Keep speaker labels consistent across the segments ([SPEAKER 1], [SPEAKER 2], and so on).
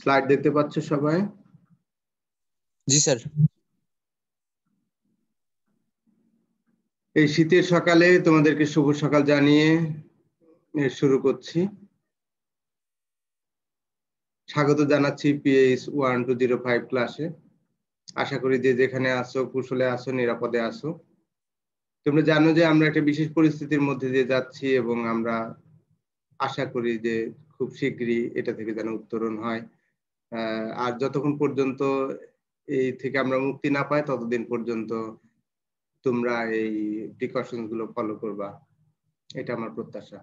[SPEAKER 1] Slide দেখতে পাচ্ছ সবাই?
[SPEAKER 2] জি স্যার।
[SPEAKER 1] এই শীতের সকালে তোমাদেরকে শুভ সকাল জানিয়ে শুরু করছি। স্বাগত জানাচ্ছি পিএইচ 1205 ক্লাসে। আশা করি যে যেখানে আসো কুশলে আসো, নিরাপদে আসো। তোমরা জানো যে আমরা একটা বিশেষ পরিস্থিতির মধ্যে দিয়ে যাচ্ছি এবং আমরা আশা করি যে খুব শীঘ্রই এটা থেকে যেন উত্তরণ হয়। আর যতক্ষণ পর্যন্ত এই থেকে আমরা মুক্তি না পাই ততদিন পর্যন্ত তোমরা এই প্রিকশন গুলো ফলো করবা, এটা আমার প্রত্যাশা।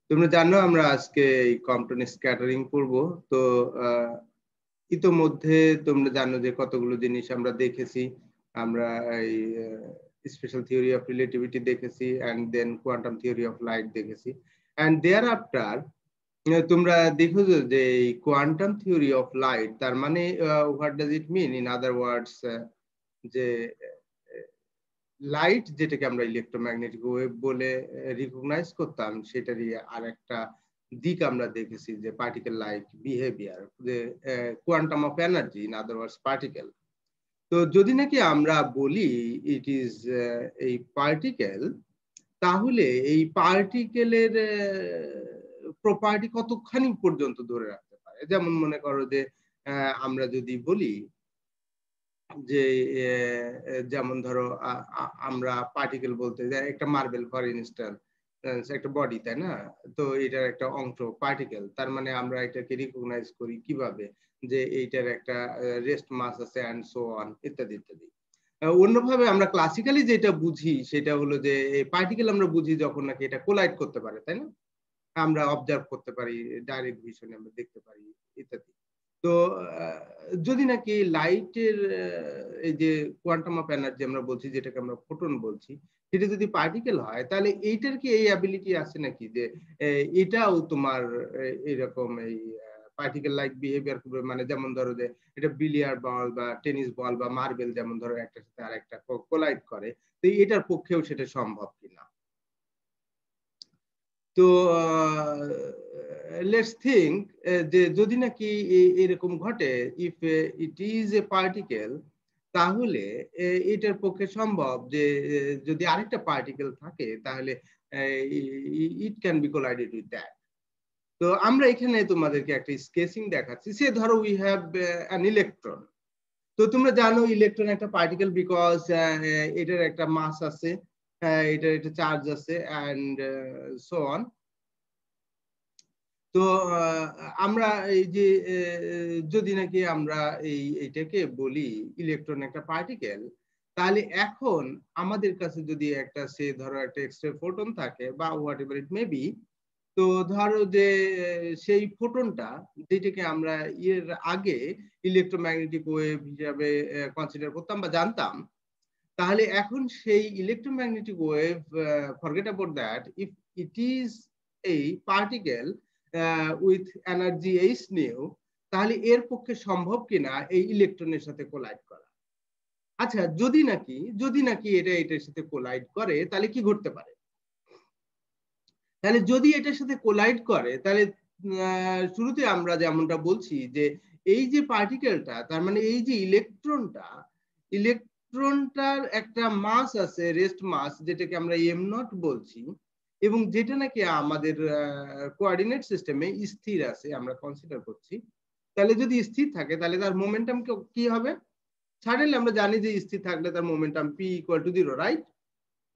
[SPEAKER 1] তোমরা জানো আমরা আজকে এই কম্পটন স্ক্যাটারিং পড়বো। তো ইতোমধ্যে তোমরা জানো যে কতগুলো জিনিস আমরা দেখেছি। আমরা এই স্পেশাল থিওরি অফ রিলেটিভিটি দেখেছি, and then quantum theory of light দেখেছি, অ্যান্ড দেয়ার আফটার তোমরা দেখো যে এই কোয়ান্টাম থিওরি অফ লাইট তার মানে what does it mean, in other words, যে লাইট যেটাকে আমরা ইলেকট্রোম্যাগনেটিক ওয়েভ বলে রিকগনাইজ করতাম, সেটারই আর একটা দিক আমরা দেখেছি যে পার্টিকেল লাইক বিহেভিয়ার, যে quantum of energy, in other words particle. তো যদি নাকি আমরা বলি ইট ইজ এই পার্টিকেল, তাহলে এই পার্টিকেলের প্রপার্টি কতখানি পর্যন্ত ধরে রাখতে পারে। যেমন মনে করো যে আমরা যদি বলি যে যেমন ধরো আমরা পার্টিকেল বলতে যাই একটা মার্বেল ফর ইনস্ট্যান্স, একটা বডি, তাই না? তো এটার একটা অংশ পার্টিকেল, তার মানে আমরা এটাকে রিকগনাইজ করি কিভাবে, যে এইটার একটা রেস্ট মাস আছে অ্যান্ড সো অন, ইত্যাদি ইত্যাদি। অন্যভাবে আমরা ক্লাসিক্যালি যেটা বুঝি সেটা হলো যে পার্টিকেল আমরা বুঝি যখন নাকি এটা কোলাইড করতে পারে, তাই না? আমরা অবজার্ভ করতে পারি, ডাইরেক্ট ভিশনে আমরা দেখতে পারি, ইত্যাদি। তো যদি নাকি লাইটের এই যে কোয়ান্টাম অফ এনার্জি আমরা বলছি, যেটাকে আমরা ফোটন বলছি, সেটা যদি পার্টিকেল হয়, তাহলে এইটার কি এই অ্যাবিলিটি আছে নাকি যে এটাও তোমার এরকম এই পার্টিকেল লাইক বিহেভিয়ার করবে? মানে যেমন ধরো যে এটা বিলিয়ার্ড বল বা টেনিস বল বা মার্বেল, যেমন ধরো একটার সাথে আর একটা কোলাইড করে, তো এটার পক্ষেও সেটা সম্ভব কিনা। তো লেটস থিঙ্ক যে যদি নাকি এরকম ঘটে, if it is a particle, তাহলে এটার পক্ষে সম্ভব যে যদি আরেকটা পার্টিকেল থাকে তাহলে it can be collided with that. তো আমরা এখানে তোমাদেরকে একটা স্কেচিং দেখাচ্ছি। সে ধরো উই হ্যাভ অ্যান ইলেকট্রন। তো তোমরা জানো ইলেকট্রন একটা পার্টিকেল, বিকজ এটার একটা মাস আছে, এটার একটা চার্জ আছে, অ্যান্ড সো অন। তো আমরা এই যে যদি নাকি আমরা এইটাকে বলি ইলেকট্রন একটা পার্টিকেল, তাহলে এখন আমাদের কাছে যদি একটা সে ধরো একটা এক্সট্রা ফোটন থাকে বা what ever it may be, তো ধরো যে সেই ফোটনটা যেটাকে আমরা এর আগে ইলেকট্রোম্যাগনেটিক ওয়েভ হিসাবে কনসিডার করতাম বা জানতাম, তাহলে এখন সেই electromagnetic wave, forget about that, if it is এই particle with energy H nu, তাহলে এর পক্ষে সম্ভব কিনা এই ইলেকট্রনের সাথে কোলাইড করা। আচ্ছা, যদি নাকি এটা এটার সাথে কোলাইড করে, তাহলে কি ঘটতে পারে? তাহলে যদি এটার সাথে কোলাইড করে, তাহলে শুরুতে আমরা যেমনটা বলছি যে এই যে পার্টিকেলটা, তার মানে এই যে ইলেকট্রনটার একটা মাস আছে, রেস্ট মাস, যেটাকে আমরা এম নট বলছি, এবং যেটা নাকি আমাদের কোঅর্ডিনেট সিস্টেমে স্থির আছে, আমরা কনসিডার করছি। তাহলে যদি স্থির থাকে তাহলে তার মোমেন্টাম কি হবে? সাডেনলি আমরা জানি যে স্থির থাকলে তার momentum P equal to 0, right?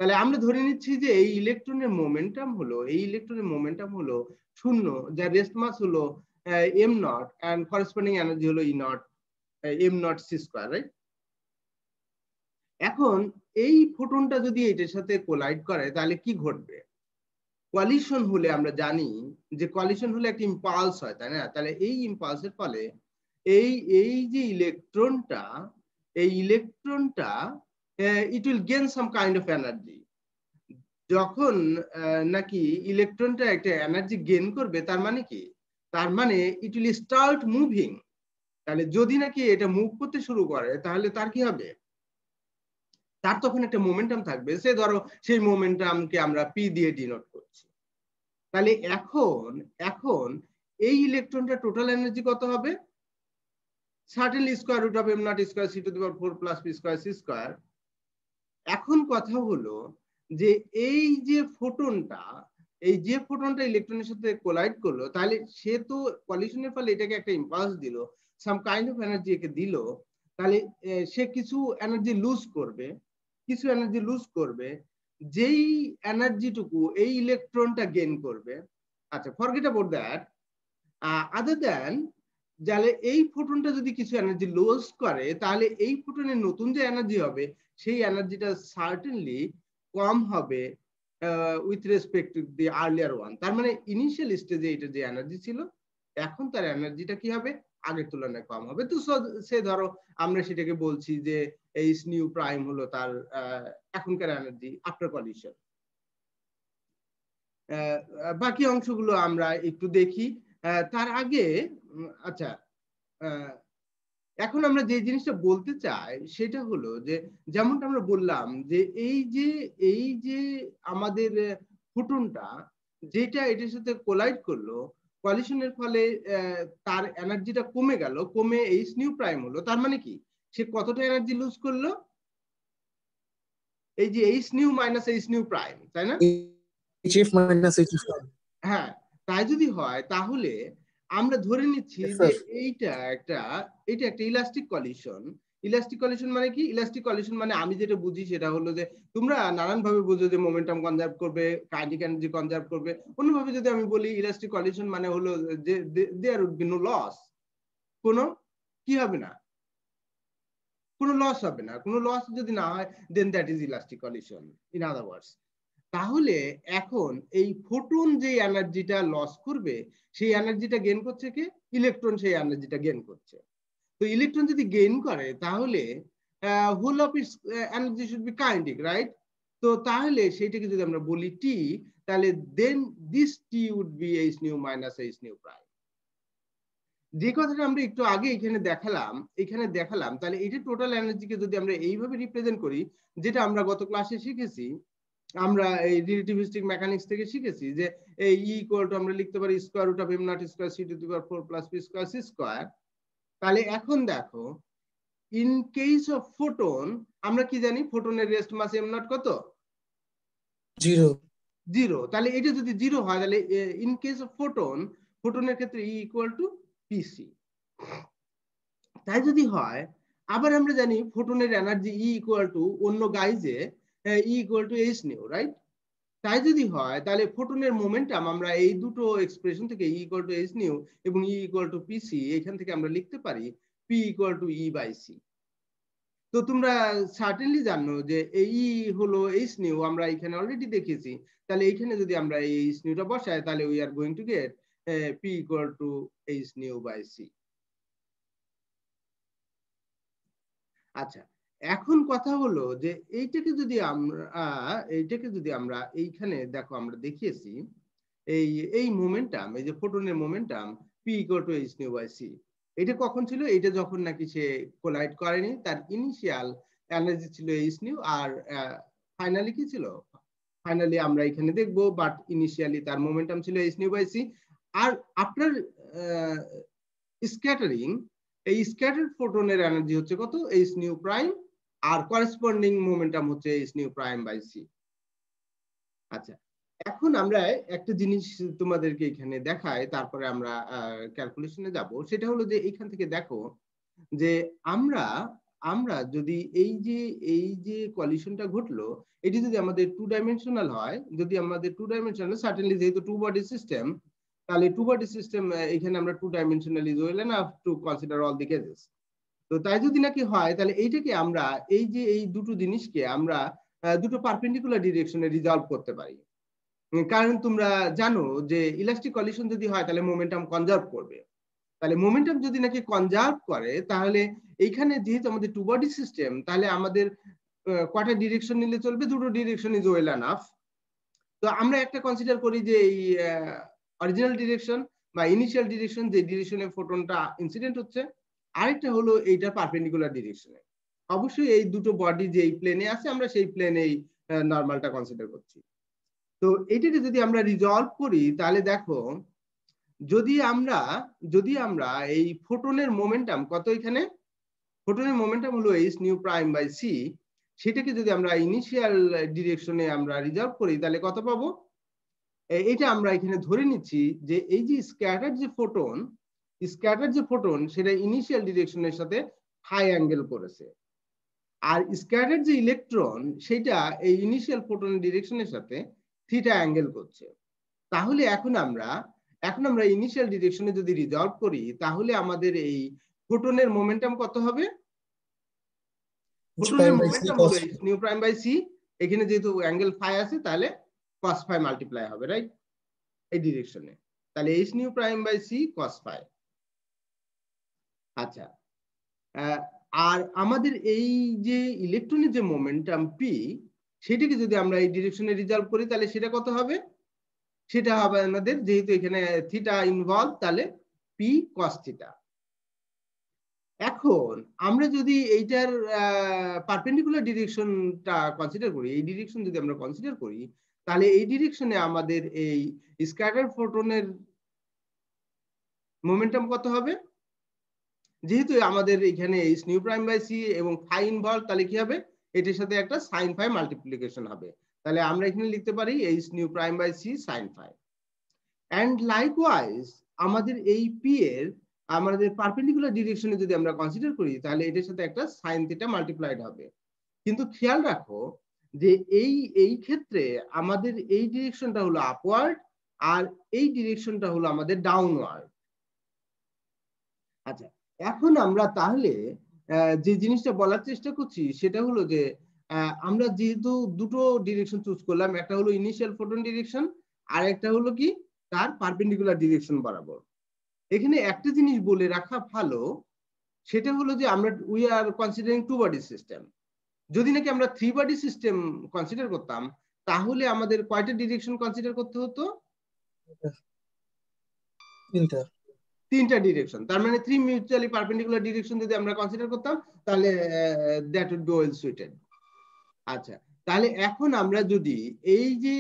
[SPEAKER 1] তাহলে আমরা ধরে নিচ্ছি যে এই ইলেকট্রনের মোমেন্টাম হলো 0, যার রেস্ট মাস হলো M naught, and corresponding energy হলো E naught, M naught C square, right? এখন এই ফোটনটা যদি এটার সাথে কোলাইড করে, তাহলে কি ঘটবে? কোয়ালিশন হলে আমরা জানি যে কোয়ালিশন হলে একটা ইম্পালস হয়, তাই না? তাহলে এই ইম্পালসের ফলে এই যে ইলেকট্রনটা it will gain some kind of energy. যখন নাকি ইলেকট্রনটা একটা এনার্জি গেইন করবে, তার মানে কি? তার মানে ইট উইল স্টার্ট মুভিং। তাহলে যদি নাকি এটা মুভ করতে শুরু করে, তাহলে তার কি হবে? তার তখন একটা মোমেন্টাম থাকবে। সে ধরো সেই মোমেন্টামকে আমরা পি দিয়ে ডিনোট করছি। তাহলে এখন এই ইলেকট্রনটা টোটাল এনার্জি কত হবে? Certainly square root of m not square c to the power 4 plus p square c square. এখন কথা হলো যে এই যে ফোটনটা ইলেকট্রনের সাথে কোলাইড করলো, তাহলে সে তো কলিশনের ফলে এটাকে একটা ইম্পালস দিল, সাম কাইন্ড অফ এনার্জি একে দিল, তাহলে সে কিছু এনার্জি লুজ করবে, যেই এনার্জিটুকু এই ইলেকট্রনটা গেইন করবে। আচ্ছা, forget about that, other than, তাহলে এই ফোটনটা যদি কিছু এনার্জি লস করে, তাহলে এই ফোটনের নতুন যে এনার্জি হবে সেই এনার্জিটা সার্টেনলি কম হবে with respect to the earlier one. তার মানে ইনিশিয়াল স্টেজে এটা যে এনার্জি ছিল, এখন তার এনার্জিটা কি হবে? আগের তুলনায় কম হবে। তো সে ধরো আমরা সেটাকে বলছি যে এই নিউ প্রাইম হলো তার এখনকার এনার্জি আফটার কলিশন। বাকি অংশগুলো আমরা একটু দেখি তার আগে। আচ্ছা, এখন আমরা যে জিনিসটা বলতে চাই সেটা হলো যে, যেমনটা আমরা বললাম যে এই যে আমাদের ফোটনটা যেটা এটার সাথে কোলাইড করলো, কলিশনের ফলে তার এনার্জিটা কমে গেল, কমে এইচ নিউ প্রাইম হলো। তার মানে কি, সে কতটা এনার্জি লুজ করলো? এই যে H nu minus H nu prime, তাই না?
[SPEAKER 2] HF minus HF prime.
[SPEAKER 1] হ্যাঁ, তাই যদি হয় তাহলে আমরা ধরে নিচ্ছি
[SPEAKER 2] Yes,
[SPEAKER 1] যে
[SPEAKER 2] sir.
[SPEAKER 1] এটা একটা ইলাস্টিক কলিশন। ইলাস্টিক কলিশন মানে কি? ইলাস্টিক কলিশন মানে আমি যেটা বুঝি সেটা হলো যে, তোমরা নানান ভাবে বুঝো যে মোমেন্টাম কনজার্ভ করবে, কাইনেটিক এনার্জি কনজার্ভ করবে। অন্যভাবে যদি আমি বলি, ইলাস্টিক কলিশন মানে হলো যে there would be no loss, কোনো কি হবে না, কোনো লস হবে না। কোনো লস যদি না হয়, then that is elastic collision in other words. তাহলে এখন এই ফোটন যে এনার্জিটা লস করবে, সেই এনার্জিটা গেইন করছে কে? ইলেকট্রন সেই এনার্জিটা গেইন করছে। তো ইলেকট্রন যদি গেইন করে, তাহলে whole of its energy should be kinetic, right? তো তাহলে সেইটাকে যদি আমরা বলি টি, তাহলে then this T would be H nu minus H nu prime. যে কথাটা আমরা একটু আগে এখানে দেখালাম, তাহলে এটা টোটাল এনার্জিকে যদি আমরা এইভাবে রিপ্রেজেন্ট করি, যেটা আমরা গত ক্লাসে শিখেছি, আমরা এই রিলেটিভিস্টিক মেকানিক্স থেকে শিখেছি যে এই ই ইকুয়াল টু আমরা লিখতে পারি square root of m not square c to the power 4 plus p square c square. তাহলে এখন দেখো, ইন কেস অফ ফোটন, আমরা কি জানি ফোটনের রেস্ট মাস m নট কত?
[SPEAKER 2] 0.
[SPEAKER 1] 0। তাহলে এটা যদি 0 হয়, তাহলে ইন কেস অফ ফোটনের ক্ষেত্রে ই ইকুয়াল টু pc। তাই যদি হয়, আবার আমরা জানি ফোটনের এনার্জি ই ইকুয়াল টু অন্য গাইজে E equal to H nu, right? তাই যদি হয়, তাহলে ফোটনের মোমেন্টাম আমরা এই দুটো এক্সপ্রেশন থেকে ই ইকুয়াল টু এইচ নিউ এবং ই ইকুয়াল টু পিসি, এখান থেকে আমরা লিখতে পারি p equal to e by c. তো তোমরা সার্টেনলি জানো যে এই হলো এইচ নিউ, আমরা এখানে অলরেডি দেখেছি। তাহলে এইখানে যদি আমরা এই এইচ নিউটা বসাই, তাহলে we are going to get p equal to H nu by c. আচ্ছা, এখন কথা হলো যে এইটাকে যদি আমরা এইখানে দেখো, আমরা দেখিয়েছি এই মোমেন্টাম, এই যে ফোটনের momentum P equal to H nu by C, এটা কখন ছিল? এটা যখন নাকি সে কোলাইড করেনি, তার ইনিশিয়াল এনার্জি ছিল এইচ নিউ, আর ফাইনালি কি ছিল? ফাইনালি আমরা এখানে দেখবো, বাট ইনিশিয়ালি তার মোমেন্টাম ছিল এইচ নিউ বাই সি। আর আফটার স্ক্যাটারিং, এই স্ক্যাটার্ড ফোটনের এনার্জি হচ্ছে কত? এইচ নিউ প্রাইম, আর করেসপন্ডিং মোমেন্টাম হচ্ছে h nu prime by c. আচ্ছা, এখন আমরা একটা জিনিস তোমাদেরকে এখানে দেখাই, তারপরে আমরা ক্যালকুলেশনে যাব। সেটা হলো যে এখান থেকে দেখো যে আমরা যদি এই যে কলিশনটা ঘটলো, এটি যদি আমাদের 2 ডাইমেনশনাল হয়, যদি আমাদের 2 ডাইমেনশনাল, সার্টেনলি যেহেতু 2 বডি সিস্টেম, তাহলে 2 বডি সিস্টেম এখানে আমরা 2 dimensional is well enough to consider all the cases. তো তাই যদি নাকি হয়, তাহলে এইটাকে আমরা এই দুটো জিনিসকে আমরা দুটো পারপেন্ডিকুলার ডিরেকশনে রিজলভ করতে পারি। কারণ তোমরা জানো যে ইলাস্টিক কলিশন যদি হয়, তাহলে মোমেন্টাম কনজার্ভ করবে। তাহলে মোমেন্টাম যদি নাকি কনজার্ভ করে, তাহলে এইখানে যেহেতু আমাদের 2 বডি সিস্টেম, তাহলে আমাদের কয়টা ডিরেকশন নিলে চলবে? দুটো ডিরেকশন ইজ ওয়েল এনাফ। তো আমরা একটা কনসিডার করি যে এই অরিজিনাল ডিরেকশন বা ইনিশিয়াল ডিরেকশন, যে ডিরেকশনে ফোটনটা ইনসিডেন্ট হচ্ছে, আরেকটা হলো এইটা পারপেন্ডিকুলার ডিরেকশনে। অবশ্যই এই দুটো বডি যে প্লেনে আছে, আমরা সেই প্লেনেই নরমালটা কনসিডার করছি। তো এইটাকে যদি আমরা রিজলভ করি, তাহলে দেখো যদি আমরা এই ফোটনের মোমেন্টাম কত, এখানে ফোটনের মোমেন্টাম হলো h nu prime by c, সেটাকে যদি আমরা ইনিশিয়াল ডিরেকশনে আমরা রিজার্ভ করি তাহলে কত পাবো? এটা আমরা এখানে ধরে নিচ্ছি যে এই যে স্ক্যাটার যে ফোটন সেটা ইনিশিয়াল ডিরেকশনের সাথে হাই অ্যাঙ্গেল করেছে, আর স্ক্যাটার যে ইলেকট্রন সেটা এই ইনিশিয়াল ফোটনের ডিরেকশনের সাথে থিটা অ্যাঙ্গেল করছে। তাহলে এখন আমরা ইনিশিয়াল ডিরেকশনে যদি রিজলভ করি তাহলে আমাদের এই ফোটনের মোমেন্টাম কত হবে? ফোটনের মোমেন্টাম হলো h nu prime by c, এখানে যেহেতু অ্যাঙ্গেল ফাই আছে তাহলে cos ফাই মাল্টিপ্লাই হবে, রাইট, এই ডিরেকশনে। তাহলে h nu prime by c cos phi. আচ্ছা, আর আমাদের এই যে ইলেকট্রনের যে মোমেন্টাম p, সেটাকে যদি আমরা এই ডিরেকশনে রিজলভ করি তাহলে সেটা কত হবে? সেটা হবে আমাদের, যেহেতু এখানে থিটা ইনভলভ, তাহলে p cos থিটা। এখন আমরা যদি এইটার পারপেন্ডিকুলার ডিরেকশনটা কনসিডার করি, এই ডিরেকশন যদি আমরা কনসিডার করি তাহলে এই ডিরেকশনে আমাদের এই স্ক্যাটার ফোটনের মোমেন্টাম কত হবে? যেহেতু আমাদের এখানে h nu prime by c এবং ফাই ইনভলভ, তাহলে কি হবে? এটার সাথে একটা সাইন ফাই মাল্টিপ্লিকেশন হবে। তাহলে আমরা এখানে লিখতে পারি h nu prime by C sine phi. And likewise আমাদের এই পি এর আমাদের পারপেন্ডিকুলার ডিরেকশনে যদি আমরা কনসিডার করি তাহলে এটার সাথে একটা সাইন থিটা মাল্টিপ্লাইড হবে। কিন্তু খেয়াল রাখো যে এই ক্ষেত্রে আমাদের এই ডিরেকশনটা হলো আপওয়ার্ড আর এই ডিরেকশনটা হলো আমাদের ডাউনওয়ার্ড। আচ্ছা, এখন আমরা তাহলে যে জিনিসটা বলার চেষ্টা করছি সেটা হলো যে আমরা যেহেতু দুটো ডিরেকশন চুজ করলাম, একটা হলো ইনিশিয়াল ফোটন ডিরেকশন আর একটা হলো কি তার পারপেন্ডিকুলার ডিরেকশন বরাবর। এখানে একটা জিনিস বলে রাখা ভালো, সেটা হলো যে আমরা we are considering two body system. যদি নাকি আমরা থ্রি বডি সিস্টেম কনসিডার করতাম তাহলে আমাদের কয়টা ডিরেকশন কনসিডার করতে হতো? তিনটা ডিরেকশন। তার মানে থ্রি মিউচুয়ালি পারপেন্ডিকুলার ডিরেকশন যদি আমরা কনসিডার করতাম তাহলে that would be well suited. আচ্ছা, তাহলে এখন আমরা যদি এই যে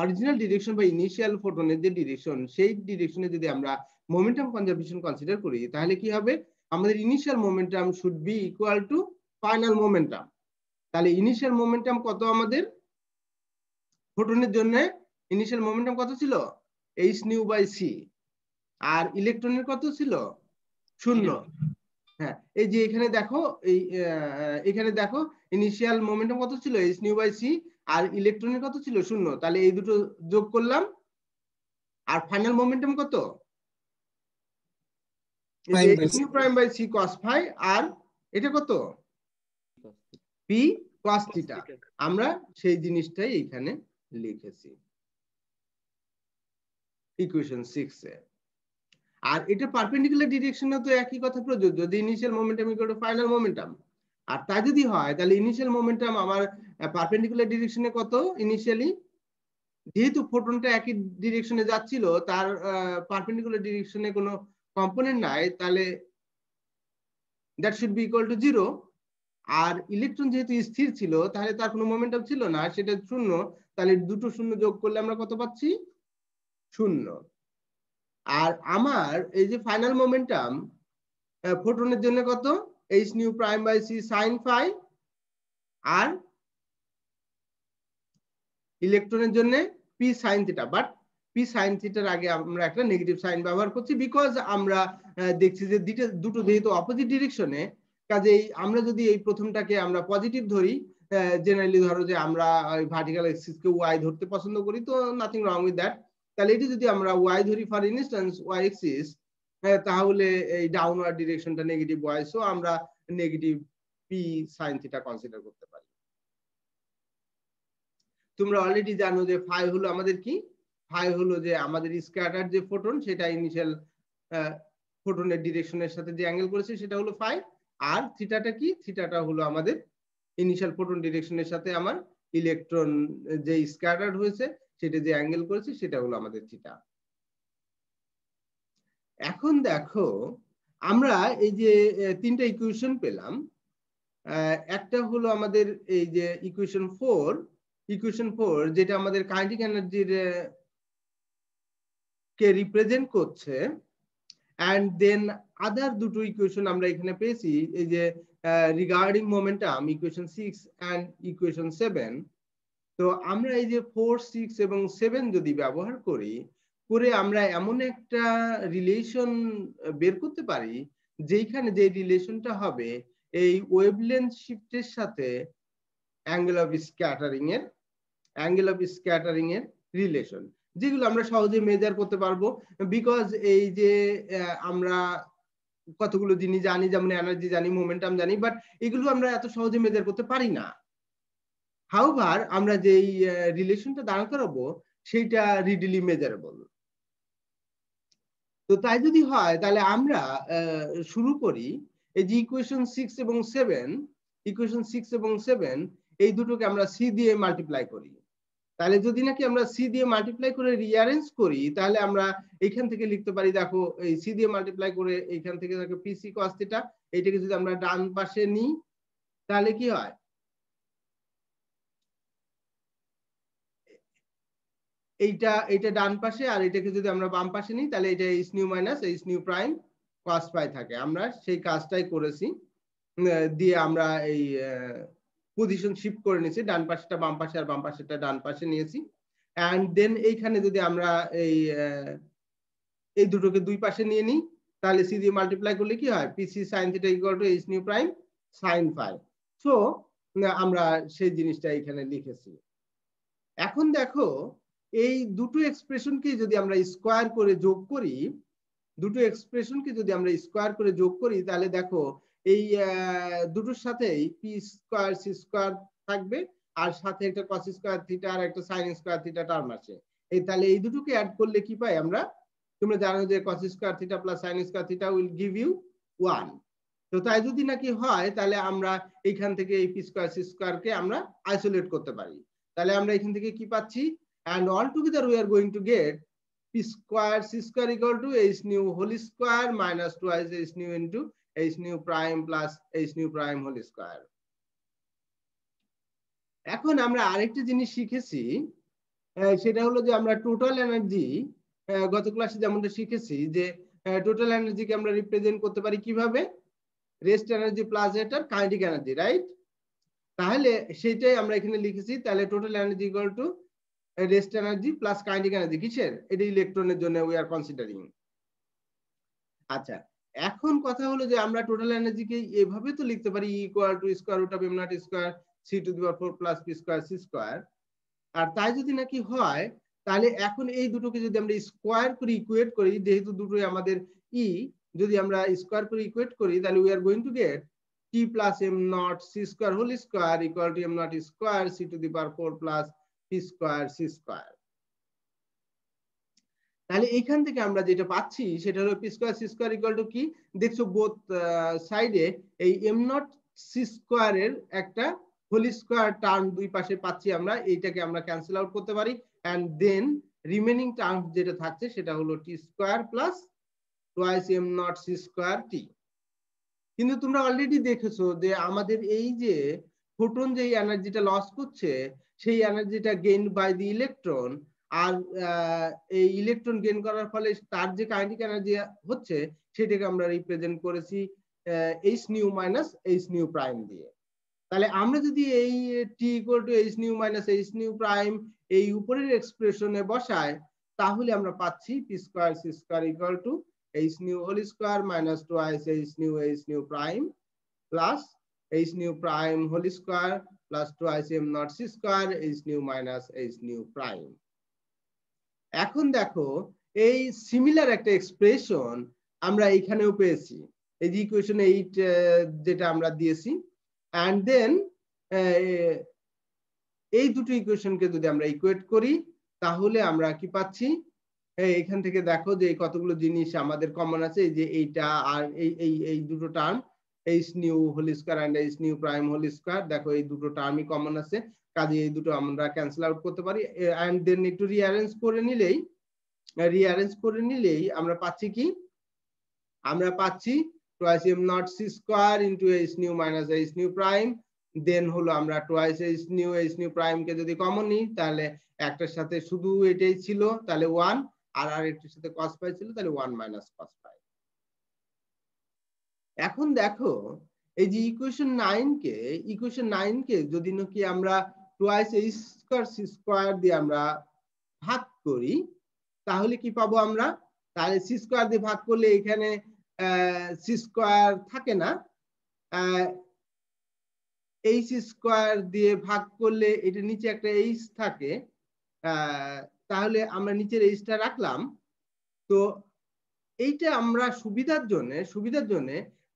[SPEAKER 1] অরিজিনাল ডিরেকশন বা ইনিশিয়াল ফোটনের যে ডিরেকশন, সেই ডিরেকশনে যদি আমরা মোমেন্টাম কনজারভেশন কনসিডার করি তাহলে কি হবে? আমাদের initial momentum should be equal to final momentum. তাহলে ইনিশিয়াল মোমেন্টাম কত আমাদের ফোটনের জন্য? ইনিশিয়াল মোমেন্টাম কত ছিল? H nu by C. আর ইলেকট্রনের কত ছিল? 0। হ্যাঁ, এই যে এখানে দেখো, এখানে দেখো ইনিশিয়াল মোমেন্টাম কত ছিল? H nu by C. আর ইলেকট্রনের কত ছিল? 0। তাহলে এই দুটো যোগ করলাম, আর ফাইনাল মোমেন্টাম কত? H nu prime by C cos phi, আর এটা কত? P cos theta. আমরা সেই জিনিসটাই এখানে লিখেছি ইকুয়েশন 6 এ। আর এটা পারপেন্ডিকুলার ডিরেকশনে তো একই কথা প্রযোজ্য, যদি initial momentum equal to final momentum. আর তা যদি হয় তাহলে ইনিশিয়াল মোমেন্টাম আমার পারপেন্ডিকুলার ডিরেকশনে কত? ইনিশিয়ালি যেহেতু ফোটনটা একই ডিরেকশনে যাচ্ছিল, তার পারপেন্ডিকুলার ডিরেকশনে কোনো কম্পোনেন্ট নাই, তাহলে that should be equal to 0। আর ইলেকট্রন যেহেতু স্থির ছিল তাহলে তার কোনো মোমেন্টাম ছিল না, সেটা 0। তাহলে দুটো শূন্য যোগ করলে আমরা কত পাচ্ছি? 0। আর আমার এই যে ফাইনাল মোমেন্টাম ফোটনের জন্য কত? H nu prime by C sine phi. আর ইলেকট্রনের জন্য P sine theta. But P sine থিটার আগে আমরা একটা নেগেটিভ সাইন ব্যবহার করছি, বিকজ আমরা দেখছি যে দুটো যেহেতু অপোজিট ডিরেকশনে, কাজেই আমরা যদি এই প্রথমটাকে আমরা পজিটিভ ধরি, জেনারেলি ধরো যে আমরা ভার্টিক্যাল এক্সিসকে ওয়াই ধরতে পছন্দ করি, তো নাথিং রং উইথ দ্যাট। তাহলে এটি যদি আমরা ওয়াই ধরি ফর ইনস্ট্যান্স ওয়াই এক্সিস, তাহলে এই ডাউনওয়ার্ড ডিরেকশনটা নেগেটিভ ওয়াই, সো আমরা negative P sine theta consider করতে পারি। তোমরা অলরেডি জানো যে ফাই হলো আমাদের কি? ফাই হলো যে আমাদের স্ক্যাটার যে ফোটন, সেটা ইনিশিয়াল ফোটনের ডিরেকশনের সাথে যে অ্যাঙ্গেল করেছে সেটা হলো ফাই। আর থিটাটা কি? থিটাটা হলো আমাদের ইনিশিয়াল ফোটন ডিরেকশনের সাথে আমার ইলেকট্রন যে স্ক্যাটার্ড হয়েছে সেটা যে অ্যাঙ্গেল করেছে সেটা হলো আমাদের থিটা। এখন দেখো আমরা এই যে তিনটা ইকুয়েশন পেলাম। একটা হলো আমাদের এই যে ইকুয়েশন 4, যেটা আমাদের কাইনেটিক এনার্জির কে রিপ্রেজেন্ট করছে and then other দুটো ইকুয়েশন আমরা এখানে পেয়েছি এই যে regarding momentum equation 6 and equation 7 তো আমরা এই যে 4 6 এবং 7 যদি ব্যবহার করি করে আমরা এমন একটা রিলেশন বের করতে পারি যেখানে যে রিলেশনটা হবে এই ওয়েভলেন্থ শিফটের সাথে অ্যাঙ্গেল অফ স্ক্যাটারিং এর রিলেশন যেগুলো আমরা সহজে মেজার করতে পারবো বিকজ এই যে আমরা কতগুলো জিনিস জানি যেমন এনার্জি জানি মোমেন্টাম জানি বাট এগুলো আমরা এত সহজে মেজার করতে পারি না হাউভার আমরা যেই রিলেশনটা দাঁড় করাবো সেইটা রিডিলি মেজারেবল তো তাই যদি হয় তাহলে আমরা শুরু করি এই যে ইকুয়েশন 6 এবং 7 এই দুটোকে আমরা সি দিয়ে মাল্টিপ্লাই করি তাহলে যদি নাকি আমরা সি দিয়ে মাল্টিপ্লাই করে রিঅ্যারেঞ্জ করি তাহলে আমরা এইখান থেকে লিখতে পারি দেখো এই সি দিয়ে মাল্টিপ্লাই করে এইখান থেকে দেখো পিসি cos θ এইটাকে যদি আমরা ডান পাশে নিই তাহলে কি হয় এইটা ডান পাশে আর এটাকে যদি আমরা বাম পাশে নিই তাহলে এটা H nu minus H nu prime cos পাই থাকে আমরা সেই কাজটাই করেছি দিয়ে আমরা এই পজিশন শিফট করে নিয়েছি ডান পাশেটা বাম পাশে আর বাম পাশেটা ডান পাশে নিয়েছি এন্ড দেন এইখানে যদি আমরা এই দুটোকে দুই পাশে নিয়ে নিই তাহলে সি দিয়ে মাল্টিপ্লাই করলে কি হয় পিসি sin θ = H nu prime sin phi so আমরা সেই জিনিসটা এখানে লিখেছি এখন দেখো এই দুটো এক্সপ্রেশনকে যদি আমরা স্কয়ার করে যোগ করি তাহলে দেখো এই দুটোর সাথেই পি স্কয়ার সি স্কয়ার থাকবে আর সাথে একটা cos স্কয়ার θ আর একটা sin স্কয়ার θ টার্ম আছে এই তাহলে এই দুটোকে অ্যাড করলে কি পাই আমরা তোমরা জানো যে cos square θ + sin square θ will give you 1 তো তাই যদি নাকি হয় তাহলে আমরা এইখান থেকে এই পি স্কয়ার সি স্কয়ার কে আমরা আইসোলেট করতে পারি তাহলে আমরা এখান থেকে কি পাচ্ছি and all together we are going to get p square c square = h nu whole square minus twice h nu into h nu prime plus h nu prime whole square এখন আমরা আরেকটা জিনিস শিখেছি সেটা হলো যে আমরা টোটাল এনার্জি গত ক্লাসে যেমনটা শিখেছি যে টোটাল এনার্জিকে আমরা রিপ্রেজেন্ট করতে পারি কিভাবে রেস্ট এনার্জি প্লাস এটার কাইনেটিক এনার্জি রাইট তাহলে সেটাই আমরা এখানে লিখেছি তাহলে total energy = rest energy plus kinetic energy কিসের এটা ইলেকট্রনের জন্য উই আর কনসিডারিং আচ্ছা এখন কথা হলো যে আমরা টোটাল এনার্জিকে এভাবে তো লিখতে পারি E = square root of m not square c⁴ plus p square c square আর তাই যদি নাকি হয় তাহলে এখন এই দুটোকে যদি আমরা স্কয়ার করে ইকুয়েট করি যেহেতু দুটোই আমাদের E যদি আমরা স্কয়ার করে ইকুয়েট করি তাহলে we are going to get t + m not c square whole square = m not square c⁴ plus p square c square তাহলে এইখান থেকে আমরা যেটা পাচ্ছি সেটা হলো p স্কয়ার c স্কয়ার = কি দেখছো বোথ সাইডে এই m নট c স্কয়ার এর একটা হোল স্কয়ার টার্ম দুই পাশে পাচ্ছি আমরা এইটাকে আমরা ক্যান্সেল আউট করতে পারি এন্ড দেন রিমেইনিং টার্ম যেটা থাকছে সেটা হলো t square plus twice m not c square t কিন্তু তোমরা অলরেডি দেখেছো যে আমাদের এই যে ফোটন যে এনার্জিটা লস করছে সেই এনার্জিটা গেইন বাই দি ইলেকট্রন আর এই ইলেকট্রন গেইন করার ফলে তার যে কাইনেটিক এনার্জি হচ্ছে সেটাকে আমরা রিপ্রেজেন্ট করেছি h nu minus h nu prime দিয়ে তাহলে আমরা যদি এই t = h nu minus h nu prime এই উপরের এক্সপ্রেশনে বসাই তাহলে আমরা পাচ্ছি p square c square = h nu whole square minus twice h nu prime plus h nu prime whole square plus twice m not c square h nu minus h nu prime এখন দেখো এই similar একটা expression আমরা এখানেও পেয়েছি এই যে equation 8 যেটা আমরা দিয়েছি এন্ড দেন এই দুটো ইকুয়েশনকে যদি আমরা ইকুয়েট করি তাহলে আমরা কি পাচ্ছি এখান থেকে দেখো যে কতগুলো জিনিস আমাদের কমন আছে এই যে এইটা আর এই দুটো term h nu whole square and h nu prime whole square দেখো এই দুটো টার্মই কমন আছে কাজে এই দুটো আমরা ক্যান্সেল আউট করতে পারি এন্ড দেন একটু রিঅ্যারেঞ্জ করে নিলেই আমরা পাচ্ছি কি আমরা পাচ্ছি twice m not c square into h nu minus h nu prime then হলো আমরা টুয়াইস h nu প্রাইম কে যদি কমন নিই তাহলে একটার সাথে শুধু এটাই ছিল তাহলে 1 আর আরেকটির সাথে cos পাই ছিল, তাহলে 1 মাইনাস cos পাই। এখন দেখো এই যে ইকুয়েশন 9 কে যদি নাকি আমরা twice a square c square দিয়ে আমরা ভাগ করি, তাহলে কি পাবো আমরা? তাহলে c স্কয়ার দিয়ে ভাগ করলে এখানে c স্কয়ার থাকে না, h স্কয়ার দিয়ে ভাগ করলে এটা নিচে একটা h থাকে, তাহলে আমরা নিচের এইচটা রাখলাম। তো এইটা আমরা সুবিধার জন্য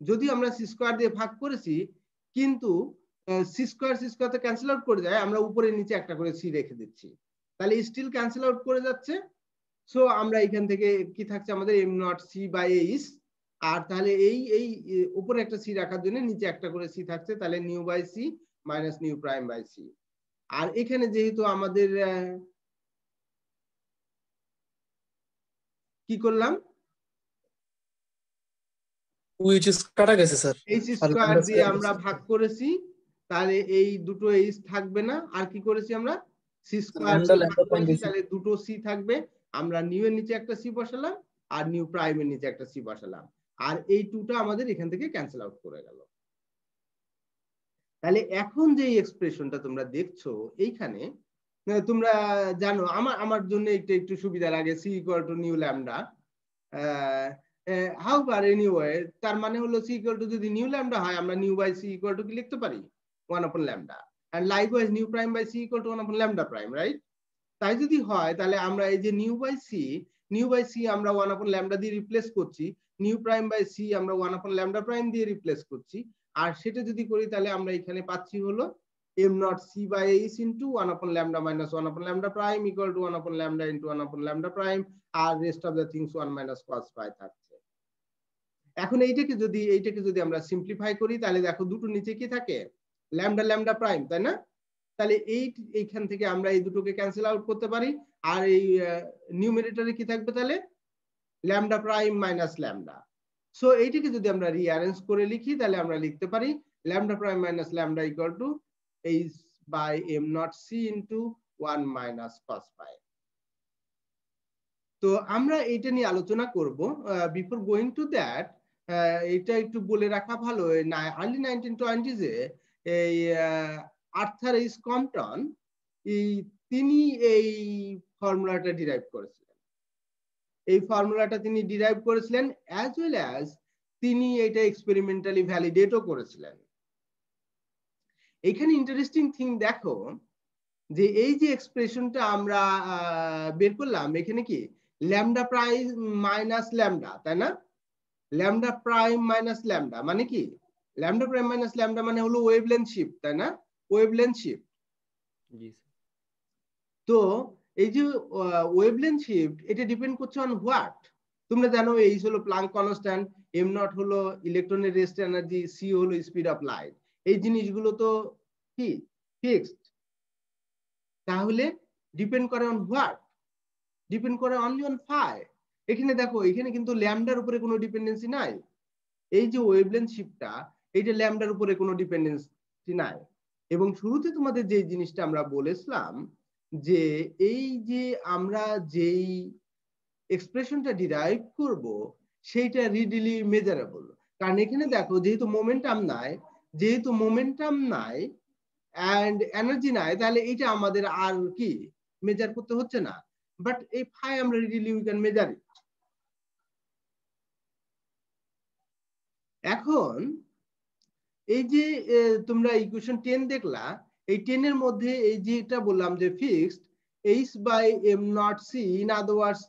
[SPEAKER 1] যদি আমরা সি স্কয়ার দিয়ে ভাগ করেছি, কিন্তু সি স্কয়ার তো ক্যান্সেল আউট করে যায়, আমরা উপরে নিচে একটা করে সি রেখে দিচ্ছি, তাহলে স্টিল ক্যান্সেল আউট করে যাচ্ছে। সো আমরা এখান থেকে কি থাকছে আমাদের M naught C by H, আর তাহলে এই উপরে একটা সি রাখার জন্য নিচে একটা করে সি থাকছে, তাহলে nu by C minus nu prime by C. আর এখানে যেহেতু আমাদের কি করলাম,
[SPEAKER 2] which is কাটা গেছে স্যার,
[SPEAKER 1] এইচ স্কয়ার দিয়ে আমরা ভাগ করেছি, তাহলে এই দুটো এইচ থাকবে না, আর কি করেছি আমরা সি স্কয়ার দিয়ে ভাগ করেছি, তাহলে দুটো সি থাকবে। আমরা নিউ এর নিচে একটা সি বসালাম আর নিউ প্রাইমের নিচে একটা সি বসালাম, আর এই টুটা আমাদের এখান থেকে ক্যান্সেল আউট করে গেল। তাহলে এখন যে এক্সপ্রেশনটা তোমরা দেখছো এইখানে, তোমরা জানো আমার জন্য একটু সুবিধা লাগে c equal to nu lambda. however anyway, তার মানে হলো c ইকুয়াল টু যদি নিউ ল্যামডা হয়, আমরা nu by c equal to কি লিখতে পারি 1 upon lambda, and likewise nu prime by c equal to 1 upon lambda prime, right? তাই যদি হয় তাহলে আমরা এই যে নিউ বাই c আমরা 1 upon ল্যামডা দিয়ে রিপ্লেস করছি, নিউ প্রাইম বাই c আমরা 1 upon ল্যামডা প্রাইম দিয়ে রিপ্লেস করছি, আর সেটা যদি করি তাহলে আমরা এখানে পাচ্ছি হলো m not c by h into 1 upon lambda minus 1 upon lambda prime equal to 1 upon lambda into 1 upon lambda prime, R rest of the things 1 minus cos phi থাকছে। এখন এইটাকে যদি আমরা সিম্পলিফাই করি, তাহলে দেখো দুটো নিচে কি থাকে ল্যামডা প্রাইম, তাই না? তাহলে এইখান থেকে আমরা এই দুটোকে ক্যান্সেল আউট করতে পারি, আর এই নিউমারেটরে কি থাকবে তাহলে lambda prime minus lambda. So এইটাকে যদি আমরা রিঅ্যারেঞ্জ করে লিখি, তাহলে আমরা লিখতে পারি lambda prime minus lambda equal two h by m not c into 1 minus cos phi। তো আমরা এটা নিয়ে আলোচনা করব। বিফোর গোয়িং টু দ্যাট, এটা একটু বলে রাখা ভালো, আর্লি 1920s এ এই আর্থার এইচ কম্পটন তিনি এই ফর্মুলাটা ডিরাইভ করেছিলেন। এই ফর্মুলাটা তিনি ডিরাইভ করেছিলেন অ্যাজ ওয়েল অ্যাজ তিনি এটা এক্সপেরিমেন্টালি ভ্যালিডেটও করেছিলেন। এখানে ইন্টারেস্টিং থিং দেখো যে এই যে এক্সপ্রেশনটা আমরা বের করলাম, এখানে কি ল্যামডা প্রাইম মাইনাস ল্যামডা, তাই না? ল্যামডা প্রাইম মাইনাস ল্যামডা মানে কি? ল্যামডা প্রাইম মাইনাস ল্যামডা মানে হলো ওয়েভলেন্থ শিফট, তাই না? Wavelength shift. তো এই যে ওয়েভলেন্থ শিফট, এটা ডিপেন্ড করছে অন হোয়াট? তোমরা জানো এইচ হলো প্লাঙ্ক কনস্ট্যান্ট, এম নট হলো ইলেকট্রনের রেস্ট এনার্জি, সি হলো স্পিড অফ লাইট। এই জিনিসগুলো তো কি ফিক্সড, তাহলে ডিপেন্ড করে অন হোয়াট? ডিপেন্ড করে অনলি অন ফাই। এখানে দেখো এখানে কিন্তু ল্যামডার উপরে কোনো ডিপেন্ডেন্সি নাই। এই যে ওয়েভলেন্থ শিফটটা, এইটা ল্যামডার উপরে কোনো ডিপেন্ডেন্সি নাই। এবং শুরুতে তোমাদের যে জিনিসটা আমরা বলেছিলাম যে এই যে আমরা যেই এক্সপ্রেশনটা ডিরাইভ করব সেইটা রিডিলি মেজারেবল। কারণ এখানে দেখো যেহেতু মোমেন্টাম নাই এন্ড এনার্জি নাই, তাহলে এটা আমাদের আর কি মেজার করতে হচ্ছে না। বাট এই ফাই আমরা রিডিলি উই ক্যান মেজার ইট। এখন এই যে তোমরা ইকুয়েশন 10 দেখলা, এই 10 এর মধ্যে এই যেটা বললাম যে fixed h by m not c, in other words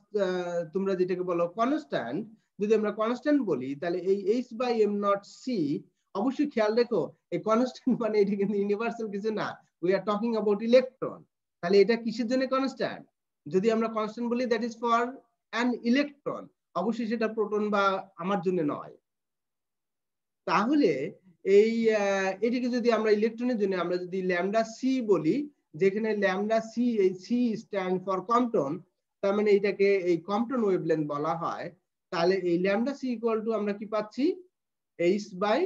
[SPEAKER 1] তোমরা যেটাকে বলো কনস্ট্যান্ট, যদি আমরা কনস্ট্যান্ট বলি তাহলে এই h by m not c, অবশ্যই খেয়াল রেখো এই কনস্ট্যান্ট মানে এটা কিন্তু ইউনিভার্সাল কিছু না, we are talking about electron. তাহলে এটা কিসের জন্য কনস্ট্যান্ট? যদি আমরা কনস্ট্যান্ট বলি that is for an electron, অবশ্যই সেটা প্রোটন বা আমার জন্য নয়। তাহলে এই এটাকে যদি আমরা ইলেকট্রনের জন্য আমরা যদি ল্যামডা সি বলি, যেখানে ল্যামডা সি, এই সি স্ট্যান্ড ফর কম্পটন, তার মানে এটাকে এই কম্পটন ওয়েভলেন্থ বলা হয়। তাহলে এই ল্যামডা সি ইকুয়াল টু আমরা কি পাচ্ছি h by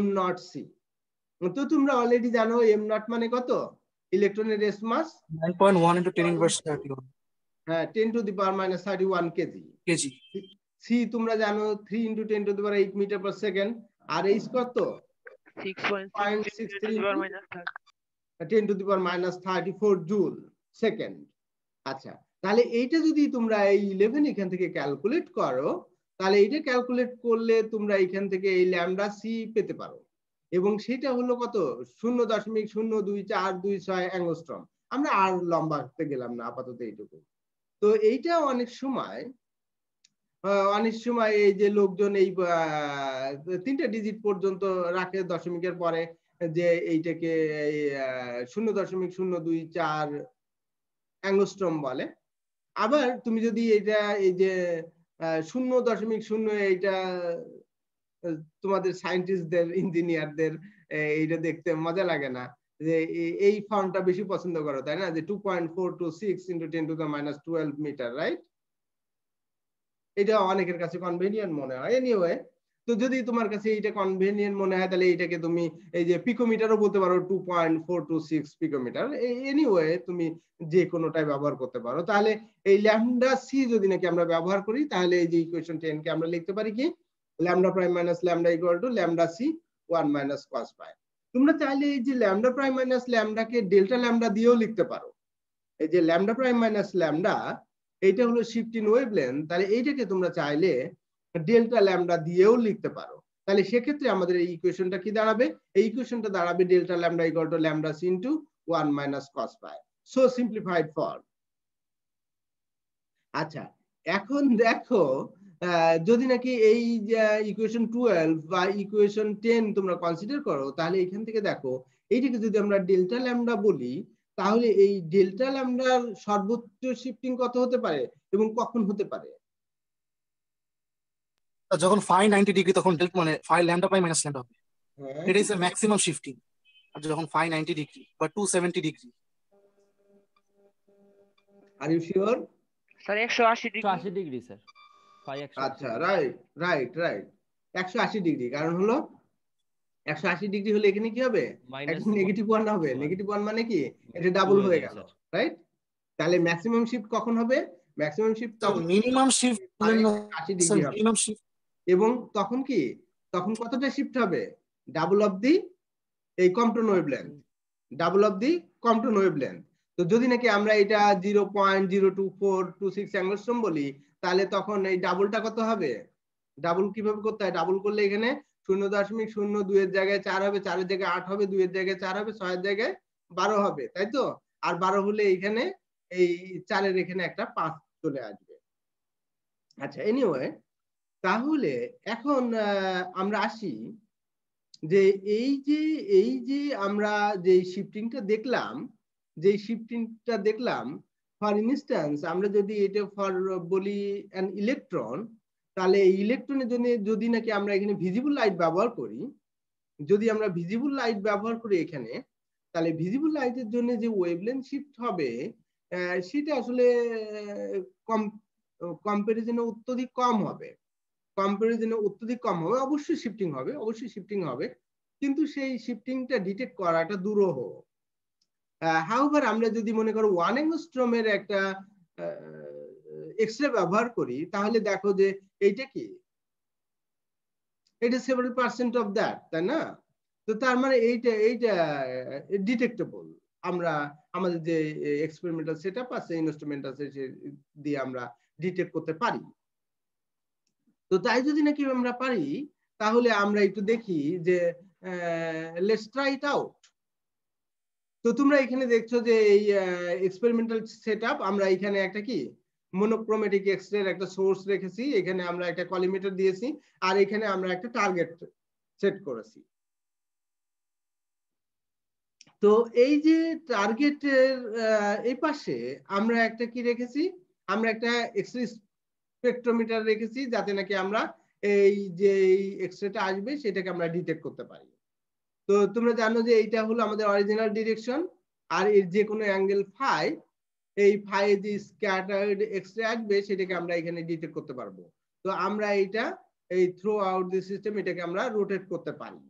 [SPEAKER 1] m not c. তো তোমরা অলরেডি জানো m নট মানে কত? ইলেকট্রনের রেস্ট মাস
[SPEAKER 2] 9.1 into 10 inverse 31।
[SPEAKER 1] হ্যাঁ 10 to the power minus 31 kg.
[SPEAKER 2] Kg.
[SPEAKER 1] C তোমরা জানো 3 into 10 to the power 8 metre per second, আর এইচ কত
[SPEAKER 3] 6.63
[SPEAKER 1] 10 to the power minus 34 joule second. আচ্ছা তাহলে এইটা যদি তোমরা এই 11 এখান থেকে ক্যালকুলেট করো, তাহলে এইটা ক্যালকুলেট করলে তোমরা এখান থেকে এই ল্যামডা সি পেতে পারো, এবং সেটা হলো কত 0.02426 অ্যাংস্ট্রম। আমরা আর লম্বা করতে গেলাম না, আপাতত এইটুকু। তো এইটা অনেক সময় এই যে লোকজন এই 3টা ডিজিট পর্যন্ত রাখে দশমিকের পরে, যে এইটাকে 0.024 অ্যাংস্ট্রম বলে। আবার তুমি যদি এটা এই যে 0.0 এইটা তোমাদের সায়েন্টিস্টদের ইঞ্জিনিয়ারদের এইটা দেখতে মজা লাগে না, যে এই ফর্মটা বেশি পছন্দ করো তাই না, যে 2.426 into 10 to the minus 12 metre, right? এটা অনেকের কাছে কনভেনিয়েন্ট মনে হয়। এনিওয়ে, তো যদি তোমার কাছে এইটা কনভেনিয়েন্ট মনে হয় তাহলে এইটাকে তুমি এই যে পিকোমিটারও বলতে পারো, 2.426 পিকোমিটার। এনিওয়ে তুমি যে কোনোটাই ব্যবহার করতে পারো। তাহলে এই ল্যামডা সি যদি নাকি আমরা ব্যবহার করি, তাহলে এই যে ইকুয়েশন 10 কে আমরা লিখতে পারি কি, lambda prime minus lambda equal to lambda C 1 minus cos pi. তোমরা চাইলে এই যে ল্যামডা প্রাইম মাইনাস ল্যামডাকে ডেল্টা ল্যামডা দিয়েও লিখতে পারো। এই যে ল্যামডা প্রাইম মাইনাস ল্যামডা, এইটা হলো শিফটিং ওয়েভলেন্থ, তাহলে এইটাকে তোমরা চাইলে ডেল্টা ল্যামডা দিয়েও লিখতে পারো। তাহলে সেক্ষেত্রে আমাদের এই ইকুয়েশনটা কি দাঁড়াবে? এই ইকুয়েশনটা দাঁড়াবে delta lambda equal to lambda c into 1 minus cos pi. So simplified form. আচ্ছা এখন দেখো, যদি নাকি এই ইকুয়েশন 12 বা ইকুয়েশন 10 তোমরা কনসিডার করো, তাহলে এখান থেকে দেখো এইটাকে যদি আমরা ডেল্টা ল্যামডা বলি, তাহলে এই ডেল্টা ল্যামডার সর্বোচ্চ শিফটিং কত হতে পারে এবং কখন হতে পারে?
[SPEAKER 2] যখন ফাই 90 ডিগ্রি তখন মানে ফাই ল্যামডা পাই মাইনাস ল্যামডা হবে, এটা ইজ ম্যাক্সিমাম শিফটিং। আর যখন ফাই 90 ডিগ্রি বা 270 degree.
[SPEAKER 1] Are you sure?
[SPEAKER 3] Sir 180 degree.
[SPEAKER 4] 180 degree sir, ফাই 180।
[SPEAKER 1] আচ্ছা রাইট রাইট রাইট, 180 ডিগ্রি। কারণ হলো 180 ডিগ্রি হলে এখানে কি হবে, একটা নেগেটিভ 1 হবে। নেগেটিভ 1 মানে কি, এটা ডাবল হয়ে গেল, রাইট? তাহলে ম্যাক্সিমাম শিফট কখন হবে? ম্যাক্সিমাম শিফট তখন
[SPEAKER 2] মিনিমাম শিফট
[SPEAKER 1] 80 ডিগ্রি হবে।
[SPEAKER 2] মিনিমাম শিফট,
[SPEAKER 1] এবং তখন কি, তখন কতটা শিফট হবে? ডাবল অফ দি এই Compton wavelength, double of the Compton wavelength. তো যদি নাকি আমরা এটা 0.02426 অ্যাংস্ট্রম বলি, তাহলে তখন এই ডাবলটা কত হবে? ডাবল কিভাবে করতে হয়? ডাবল করলে এখানে 0.02 এর জায়গায় 4 হবে, 4 এর জায়গায় 8 হবে, 2 এর জায়গায় 4 হবে, 6 এর জায়গায় 12 হবে, তাই তো? আর 12 হলে এখানে এই 4 এর এখানে একটা 5 চলে আসবে। আচ্ছা এনিওয়ে, তাহলে এখন আমরা আসি যে এই যে আমরা যে শিফটিংটা দেখলাম, ফর ইনস্ট্যান্স আমরা যদি এটা ফর বলি অ্যান ইলেকট্রন, তাহলে এই ইলেকট্রনের জন্য যদি নাকি আমরা এখানে ভিজিবল লাইট ব্যবহার করি, এখানে, তাহলে ভিজিবল লাইটের জন্য যে ওয়েভলেন্থ শিফট হবে সেটা আসলে কম্পারিজনে অত্যধিক কম হবে। অবশ্যই শিফটিং হবে, কিন্তু সেই শিফটিংটা ডিটেক্ট করাটা দুরূহ। হাউএভার আমরা যদি মনে করো 1 অ্যাংস্ট্রমের একটা এক্সরে ব্যবহার করি, তাহলে দেখো যে এইটা কি, এটা সেভারাল পার্সেন্ট অফ দ্যাট, তাই না? তো তার মানে এইটা ডিটেক্টেবল। আমরা আমাদের যে এক্সপেরিমেন্টাল সেটআপ আছে, ইনস্ট্রুমেন্ট আছে, সে দিয়ে আমরা ডিটেক্ট করতে পারি। তো তাই যদি নাকি আমরা পারি, তাহলে আমরা একটু দেখি যে লেটস ট্রাই ইট আউট। তো তোমরা এখানে দেখছো যে এই এক্সপেরিমেন্টাল সেটআপ, আমরা এখানে একটা কি মনোক্রোমেটিক এক্সরে একটা সোর্স রেখেছি, এখানে আমরা একটা কলিমেটার দিয়েছি, আর এখানে আমরা একটা টার্গেট সেট করেছি। তো এই যে টার্গেটের এই পাশে আমরা একটা কি রেখেছি, আমরা একটা এক্সরে স্পেকট্রোমিটার রেখেছি, যাতে নাকি আমরা এই যে এক্সরেটা আসবে সেটাকে আমরা ডিটেক্ট করতে পারি। তো তোমরা জানো যে এইটা হলো আমাদের অরিজিনাল ডিরেকশন, আর এর যে কোনো অ্যাঙ্গেল ফাই, এই ফাই যে স্ক্যাটার্ড এক্সরে আসবে সেটাকে আমরা এখানে ডিটেক্ট করতে পারবো। তো আমরা এইটা এই থ্রু আউট দি সিস্টেম এটাকে আমরা রোটেট করতে পারি।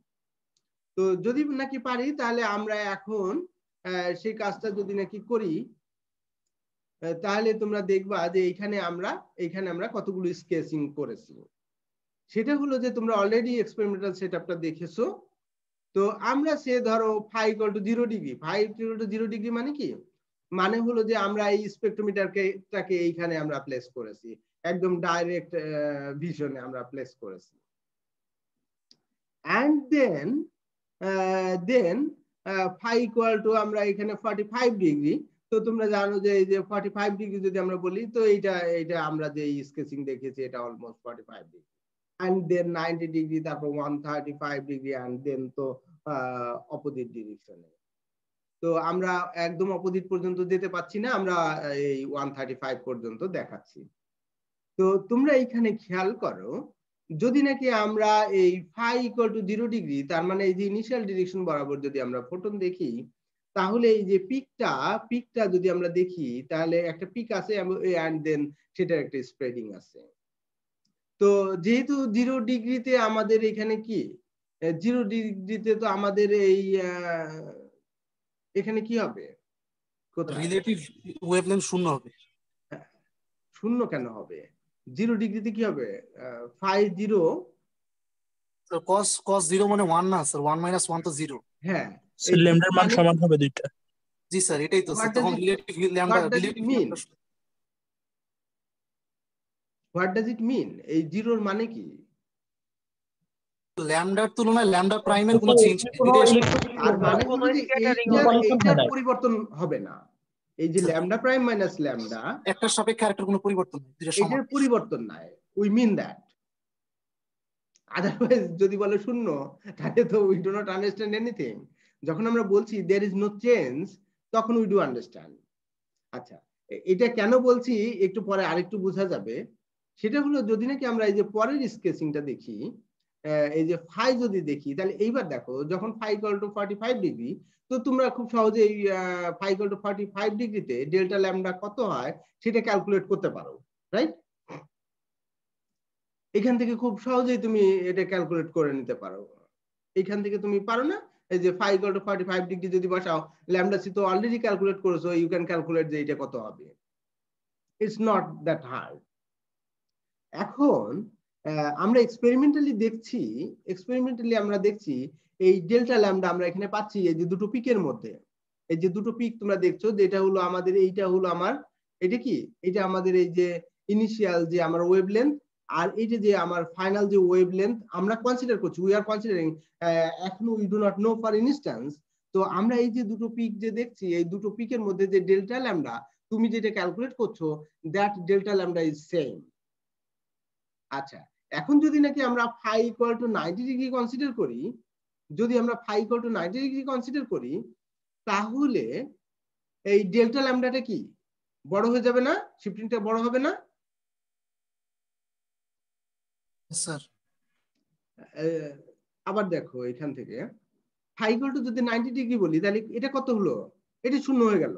[SPEAKER 1] তো যদি নাকি পারি, তাহলে আমরা এখন সেই কাজটা যদি নাকি করি, তাহলে তোমরা দেখবা যে এখানে আমরা কতগুলো স্কেচিং করেছি। সেটা হলো যে তোমরা অলরেডি এক্সপেরিমেন্টাল সেটআপটা দেখেছো। তো আমরা সে ধরো phi equal to 0 degree, phi equal to 0 degree মানে কি, মানে হলো যে আমরা এই স্পেকট্রোমিটারকে এইখানে আমরা প্লেস করেছি, একদম ডাইরেক্ট ভিশনে আমরা প্লেস করেছি। and then phi equal to আমরা এখানে 45 ডিগ্রি। তো তোমরা জানো যে এই যে 45 ডিগ্রি যদি আমরা বলি, তো এইটা আমরা যে স্কেচিং দেখেছি এটা almost 45 degree. and then 90 degree, তারপর 135 ডিগ্রি, and then তো অপোজিট ডিরেকশনে। তো আমরা একদম অপোজিট পর্যন্ত যেতে পারছি না, আমরা এই 135 পর্যন্ত দেখাচ্ছি। তো তোমরা এইখানে খেয়াল করো, যদি নাকি আমরা এই ফাই ইকুয়াল টু 0 ডিগ্রি, তার মানে এই যে ইনিশিয়াল ডিরেকশন বরাবর যদি আমরা ফোটন দেখি, তাহলে এই যে পিকটা যদি আমরা দেখি, তাহলে একটা পিক আছে and then সেটার একটা স্প্রেডিং আছে। তো যেহেতু 0 ডিগ্রিতে আমাদের এখানে কি, 0 ডিগ্রিতে তো আমাদের এই এখানে কি হবে,
[SPEAKER 2] রিলেটিভ ওয়েভলেন্থ শূন্য হবে।
[SPEAKER 1] শূন্য কেন হবে? 0 ডিগ্রিতে কি হবে? ফাই 0
[SPEAKER 2] cos 0 মানে 1 না স্যার, 1 - 1 তো 0।
[SPEAKER 1] হ্যাঁ,
[SPEAKER 5] স্যার ল্যামডার মান সমান হবে দুইটা।
[SPEAKER 2] জি স্যার, এটাই তো স্যার, তখন relative lambda
[SPEAKER 1] what does it mean? এই 0 এর মানে কি?
[SPEAKER 2] ল্যামডার তুলনায় ল্যামডা প্রাইমের কোনো চেঞ্জ নেই।
[SPEAKER 1] আর মানে হলো যে এইটার পরিবর্তন হবে না। এই যে ল্যামডা প্রাইম মাইনাস ল্যামডা,
[SPEAKER 2] একটার সাপেক্ষে আরেকটার কোনো পরিবর্তন নেই, দুটো সমান।
[SPEAKER 1] এটার পরিবর্তন নাই। We mean that. আদারওয়াইজ যদি বলে শূন্য, তাহলে তো we do not understand anything. যখন আমরা বলছি দেয়ার ইজ নো চেঞ্জ, তখন উই ডু আন্ডারস্ট্যান্ড। আচ্ছা, এটা কেন বলছি একটু পরে আরেকটু বোঝা যাবে। সেটা হলো যদি নাকি আমরা এই যে পরের স্কেচিংটা দেখি, এই যে ফাই যদি দেখি, তাহলে এইবার দেখো যখন ফাই ইকুয়াল টু 45 ডিগ্রি, তো তোমরা খুব সহজে এই ফাই ইকুয়াল টু 45 ডিগ্রিতে ডেল্টা ল্যামডা কত হয় সেটা ক্যালকুলেট করতে পারো, রাইট? এখান থেকে খুব সহজেই তুমি এটা ক্যালকুলেট করে নিতে পারো। এখান থেকে তুমি পারো না, এই যে ফাই ইকুয়াল টু 45 ডিগ্রি যদি বসাও, ল্যামডা সি তো অলরেডি ক্যালকুলেট করেছো, ইউ ক্যান ক্যালকুলেট যে এটা কত হবে। It's not that hard. এখন আমরা এক্সপেরিমেন্টালি আমরা দেখছি এই ডেল্টা ল্যামডা আমরা এখানে পাচ্ছি এই যে দুটো পিকের মধ্যে। এই যে দুটো পিক তোমরা দেখছো, যে এটা হলো আমাদের, এইটা হলো আমার, এটা কি, এটা আমাদের এই যে ইনিশিয়াল যে আমার ওয়েভলেন্থ, আর এইটা যে আমার ফাইনাল যে ওয়েভলেন্থ আমরা কনসিডার করছি, উই আর কনসিডারিং, এখনো we do not know for instance. তো আমরা এই যে দুটো পিক যে দেখছি, এই দুটো পিকের মধ্যে যে ডেল্টা ল্যামডা তুমি যেটা ক্যালকুলেট করছো, that delta lambda is same. আচ্ছা, এখন যদি নাকি আমরা phi equal to 90 degree consider করি, যদি আমরা phi equal to 90 degree consider করি, তাহলে এই ডেল্টা ল্যামডাটা কি বড় হয়ে যাবে না? শিফটিংটা বড় হবে না?
[SPEAKER 2] স্যার
[SPEAKER 1] আবার দেখো এখান থেকে ফাই ইকুয়াল টু যদি 90 ডিগ্রি বলি, তাহলে এটা কত হলো? এটা শূন্য হয়ে গেল,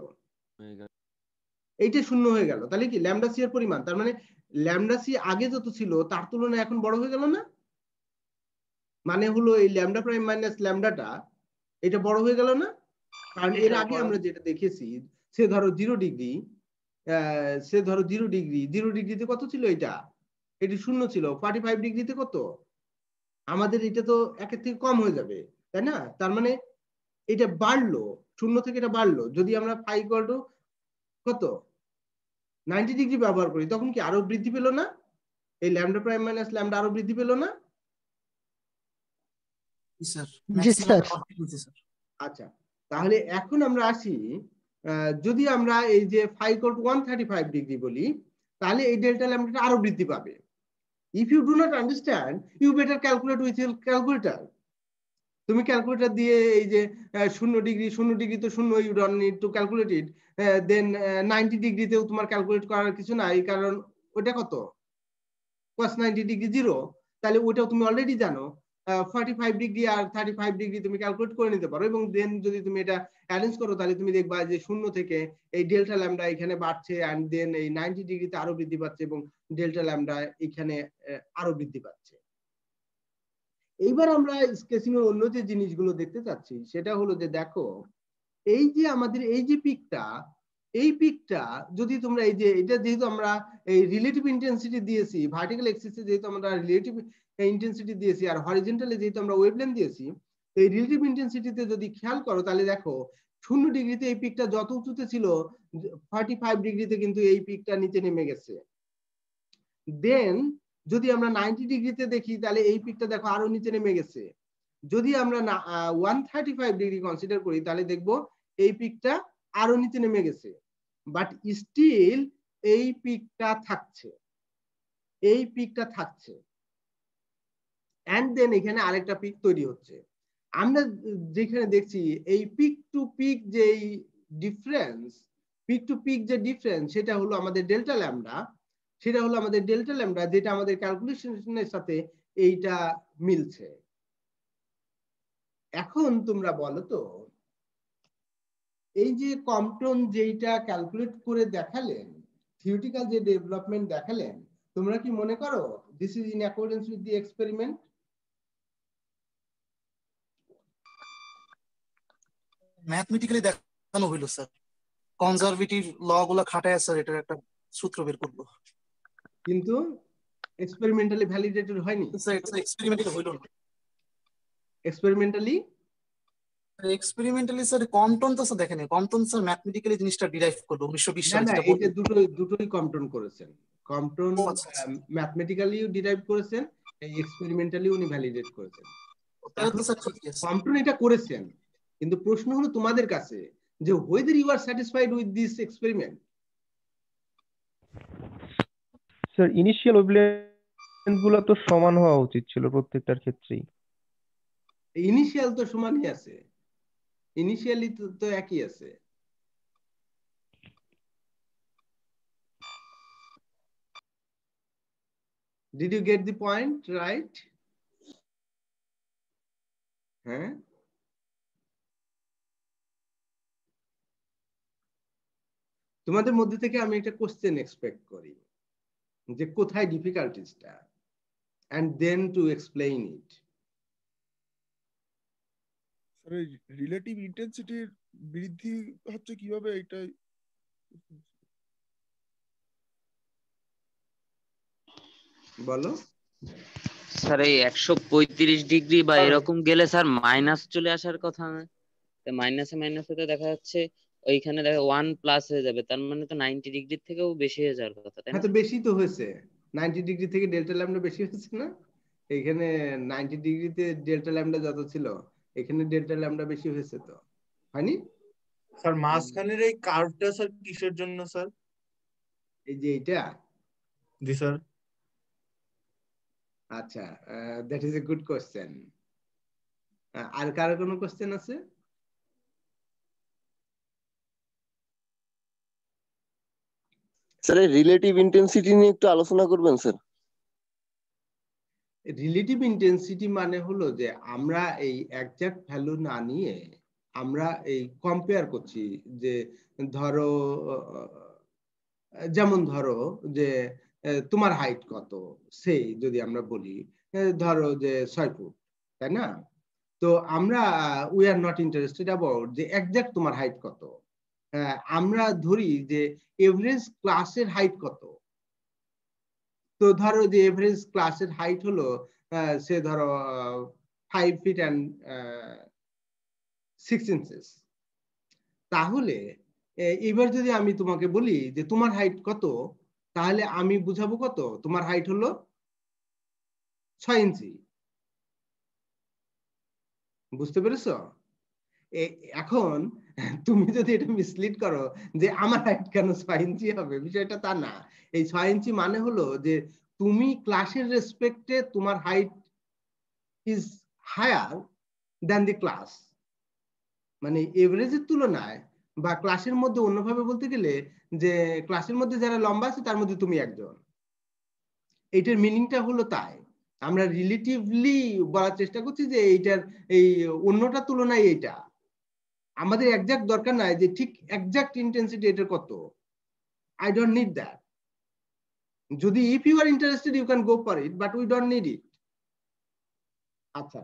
[SPEAKER 1] এইটা শূন্য হয়ে গেল। তাহলে কি ল্যামডা সি এর পরিমাণ, তার মানে ল্যামডা সি আগে যত ছিল তার তুলনায় এখন বড় হয়ে গেল না? মানে হলো এই ল্যামডা প্রাইম মাইনাস ল্যামডাটা এটা বড় হয়ে গেল না? কারণ এর আগে আমরা যেটা দেখেছি, সে ধরো 0 ডিগ্রি, 0 ডিগ্রিতে কত ছিল? এটা শূন্য ছিল। 45 ডিগ্রিতে কত? আমাদের এটা তো একের থেকে কম হয়ে যাবে, তাই না? তার মানে এটা বাড়লো, শূন্য থেকে এটা বাড়লো। যদি আমরা ফাই ইকুয়াল টু কত 90 ডিগ্রি ব্যবহার করি, তখন কি আরো বৃদ্ধি পেল না? এই ল্যামডা প্রাইম মাইনাস ল্যামডা আরো বৃদ্ধি পেল না? আচ্ছা, তাহলে এখন আমরা আসি, যদি আমরা এই যে ফাই ইকুয়াল টু 135 ডিগ্রি বলি, তাহলে এই ডেল্টা ল্যামডাটা আরো বৃদ্ধি পাবে। If you do not understand, you better calculate with your calculator. তুমি ক্যালকুলেটর দিয়ে এই যে 0 ডিগ্রি তো শূন্য, you don't need to calculate it. Then 90 ডিগ্রিতেও তোমার ক্যালকুলেট করার কিছু নাই, কারণ ওটা কত, cos 90 ডিগ্রি 0, তাহলে ওটাও তুমি অলরেডি জানো। 45 ডিগ্রি আর 35 ডিগ্রি তুমি ক্যালকুলেট করে নিতে পারো, এবং দেন যদি তুমি এটা অ্যারেঞ্জ করো, তাহলে তুমি দেখবা যে শূন্য থেকে এই ডেল্টা ল্যামডা এখানে বাড়ছে, এন্ড দেন এই 90 ডিগ্রিতে আরো বৃদ্ধি পাচ্ছে, এবং ডেল্টা ল্যামডা এখানে আরো বৃদ্ধি পাচ্ছে। এইবার আমরা স্কেচিং এর অন্য যে জিনিসগুলো দেখতে চাচ্ছি, সেটা হলো যে দেখো এই যে আমাদের এই যে পিকটা, এই পিকটা যদি তোমরা এই যে এটা যেহেতু আমরা এই রিলেটিভ ইন্টেন্সিটি দিয়েছি, ভার্টিক্যাল এক্সিসে যেহেতু আমরা রিলেটিভ ইন্টেন্সিটি দিয়েছি আর হরিজন্টালি যেহেতু আমরা ওয়েভলেন্থ দিয়েছি, এই রিলেটিভ ইন্টেন্সিটিতে যদি খেয়াল করো তাহলে দেখো 0 ডিগ্রিতে এই পিকটা যত উঁচুতে ছিল 45 ডিগ্রিতে কিন্তু এই পিকটা নিচে নেমে গেছে। দেন যদি আমরা 90 ডিগ্রিতে দেখি তাহলে এই পিকটা দেখো আরো নিচে নেমে গেছে। যদি আমরা 135 ডিগ্রি কনসিডার করি তাহলে দেখবো এই পিকটা আরো নিচে নেমে গেছে, বাট স্টিল এই পিকটা থাকছে, এই পিকটা থাকছে। এন্ড দেন এখানে আরেকটা পিক তৈরি হচ্ছে। আমরা যেখানে দেখছি এই পিক টু পিক যে ডিফারেন্স, পিক টু পিক যে ডিফারেন্স সেটা হলো আমাদের ডেল্টা ল্যামডা, সেটা হলো আমাদের ডেল্টা ল্যামডা, যেটা আমাদের ক্যালকুলেশনের সাথে এইটা মিলছে। এখন তোমরা বলো তো, এই যে কম্পটন যেটা ক্যালকুলেট করে দেখালেন, থিওরিটিক্যাল যে ডেভেলপমেন্ট দেখালেন, তোমরা কি মনে করো this is in accordance with the experiment?
[SPEAKER 2] Mathematically দেখানো হইলো স্যার, কনজারভেটিভ ল গুলো খাটায় স্যার এটার একটা সূত্র বের করবো,
[SPEAKER 1] কিন্তু এক্সপেরিমেন্টালি ভ্যালিডেটেড হয়নি।
[SPEAKER 2] স্যার এটা এক্সপেরিমেন্টালি হইলো না।
[SPEAKER 1] এক্সপেরিমেন্টালি
[SPEAKER 2] এক্সপেরিমেন্টালি স্যার কম্পটন তো স্যার দেখেন, কম্পটন স্যার ম্যাথমেটিক্যালি জিনিসটা ডিরাইভ করলো 1920
[SPEAKER 1] না
[SPEAKER 2] সালে,
[SPEAKER 1] না,
[SPEAKER 2] যেটা
[SPEAKER 1] এটা দুটোই কম্পটন করেছেন। কম্পটন
[SPEAKER 2] ও আচ্ছা আচ্ছা।
[SPEAKER 1] ম্যাথমেটিক্যালিও ডিরাইভ করেছেন, এই এক্সপেরিমেন্টালি উনি ভ্যালিডেট করেছেন।
[SPEAKER 2] তাহলে তো স্যার ঠিকই আছে।
[SPEAKER 1] কম্পটন এটা করেছেন, কিন্তু প্রশ্ন হলো তোমাদের কাছে যে whether you are satisfied with this experiment?
[SPEAKER 6] Sir initial wavelength গুলো তো সমান হওয়া উচিত ছিল প্রত্যেকটার ক্ষেত্রেই।
[SPEAKER 1] ইনিশিয়াল তো সমানই আছে, ইনিশিয়ালি তো একই আছে। Did you get the point right? হ্যাঁ, তোমাদের মধ্যে থেকে আমি একটা কোশ্চেন এক্সপেক্ট করি যে কোথায় ডিফিকাল্টিসটা, and then to explain it.
[SPEAKER 7] Sir relative ইন্টেন্সিটির বৃদ্ধি হচ্ছে কিভাবে, এটাই
[SPEAKER 1] বলো।
[SPEAKER 8] স্যার এই 135 ডিগ্রি বা এরকম গেলে স্যার মাইনাস চলে আসার কথা না? মাইনাসে মাইনাসে তো দেখা যাচ্ছে ওইখানে দেখা 1+ হয়ে যাবে, তার মানে তো 90 ডিগ্রির থেকেও বেশি হয়ে যাওয়ার কথা, তাই
[SPEAKER 1] হ্যাঁ
[SPEAKER 8] না?
[SPEAKER 1] তো বেশি তো হয়েছে, 90 ডিগ্রি থেকে ডেল্টা ল্যামডা বেশি হয়েছে না? এখানে 90 ডিগ্রিতে ডেল্টা ল্যামডা যত ছিল এখানে ডেল্টা ল্যামডা বেশি হয়েছে, তো হয়নি?
[SPEAKER 5] স্যার মাঝখানের এই কার্ভটা স্যার কিসের জন্য স্যার?
[SPEAKER 1] এই যে এইটা,
[SPEAKER 5] জি স্যার।
[SPEAKER 1] আচ্ছা, that is a good question. আর কারো কোনো কোশ্চেন আছে?
[SPEAKER 9] স্যার রিলেটিভ ইন্টেন্সিটি নিয়ে একটু আলোচনা করবেন স্যার।
[SPEAKER 1] রিলেটিভ ইন্টেন্সিটি মানে হলো যে আমরা এই একজ্যাক্ট ভ্যালু না নিয়ে আমরা এই কম্পেয়ার করছি, যে ধরো যেমন ধরো যে তোমার হাইট কত, সেই যদি আমরা বলি ধরো যে 6 ফুট, তাই না? তো আমরা we are not interested about যে একজ্যাক্ট তোমার হাইট কত, আমরা ধরি যে এভারেজ ক্লাসের হাইট কত। তো ধরো যে এভারেজ ক্লাসের হাইট হলো সে ধরো 5 feet and 6 inches। তাহলে এবার যদি আমি তোমাকে বলি যে তোমার হাইট কত, তাহলে আমি বুঝাবো কত তোমার হাইট হলো 6 ইঞ্চি। বুঝতে পেরেছো? এখন তুমি যদি এটা মিসলিড করো যে আমার হাইট কেন 6 ইঞ্চি হবে, বিষয়টা তা না। এই 6 ইঞ্চি মানে হলো যে তুমি ক্লাসের রেসপেক্টে তোমার height is higher than the class, মানে এভারেজের তুলনায় বা ক্লাসের মধ্যে, অন্যভাবে বলতে গেলে যে ক্লাসের মধ্যে যারা লম্বা আছে তার মধ্যে তুমি একজন। এইটার মিনিংটা হলো তাই আমরা রিলেটিভলি বলার চেষ্টা করছি যে এইটার এই অন্যটার তুলনায় এইটা। আমাদের একজ্যাক্ট দরকার নাই যে ঠিক একজ্যাক্ট ইন্টেন্সিটি এটার কত, I don't need that. যদি if you are interested you can go for it, but we don't need it. আচ্ছা,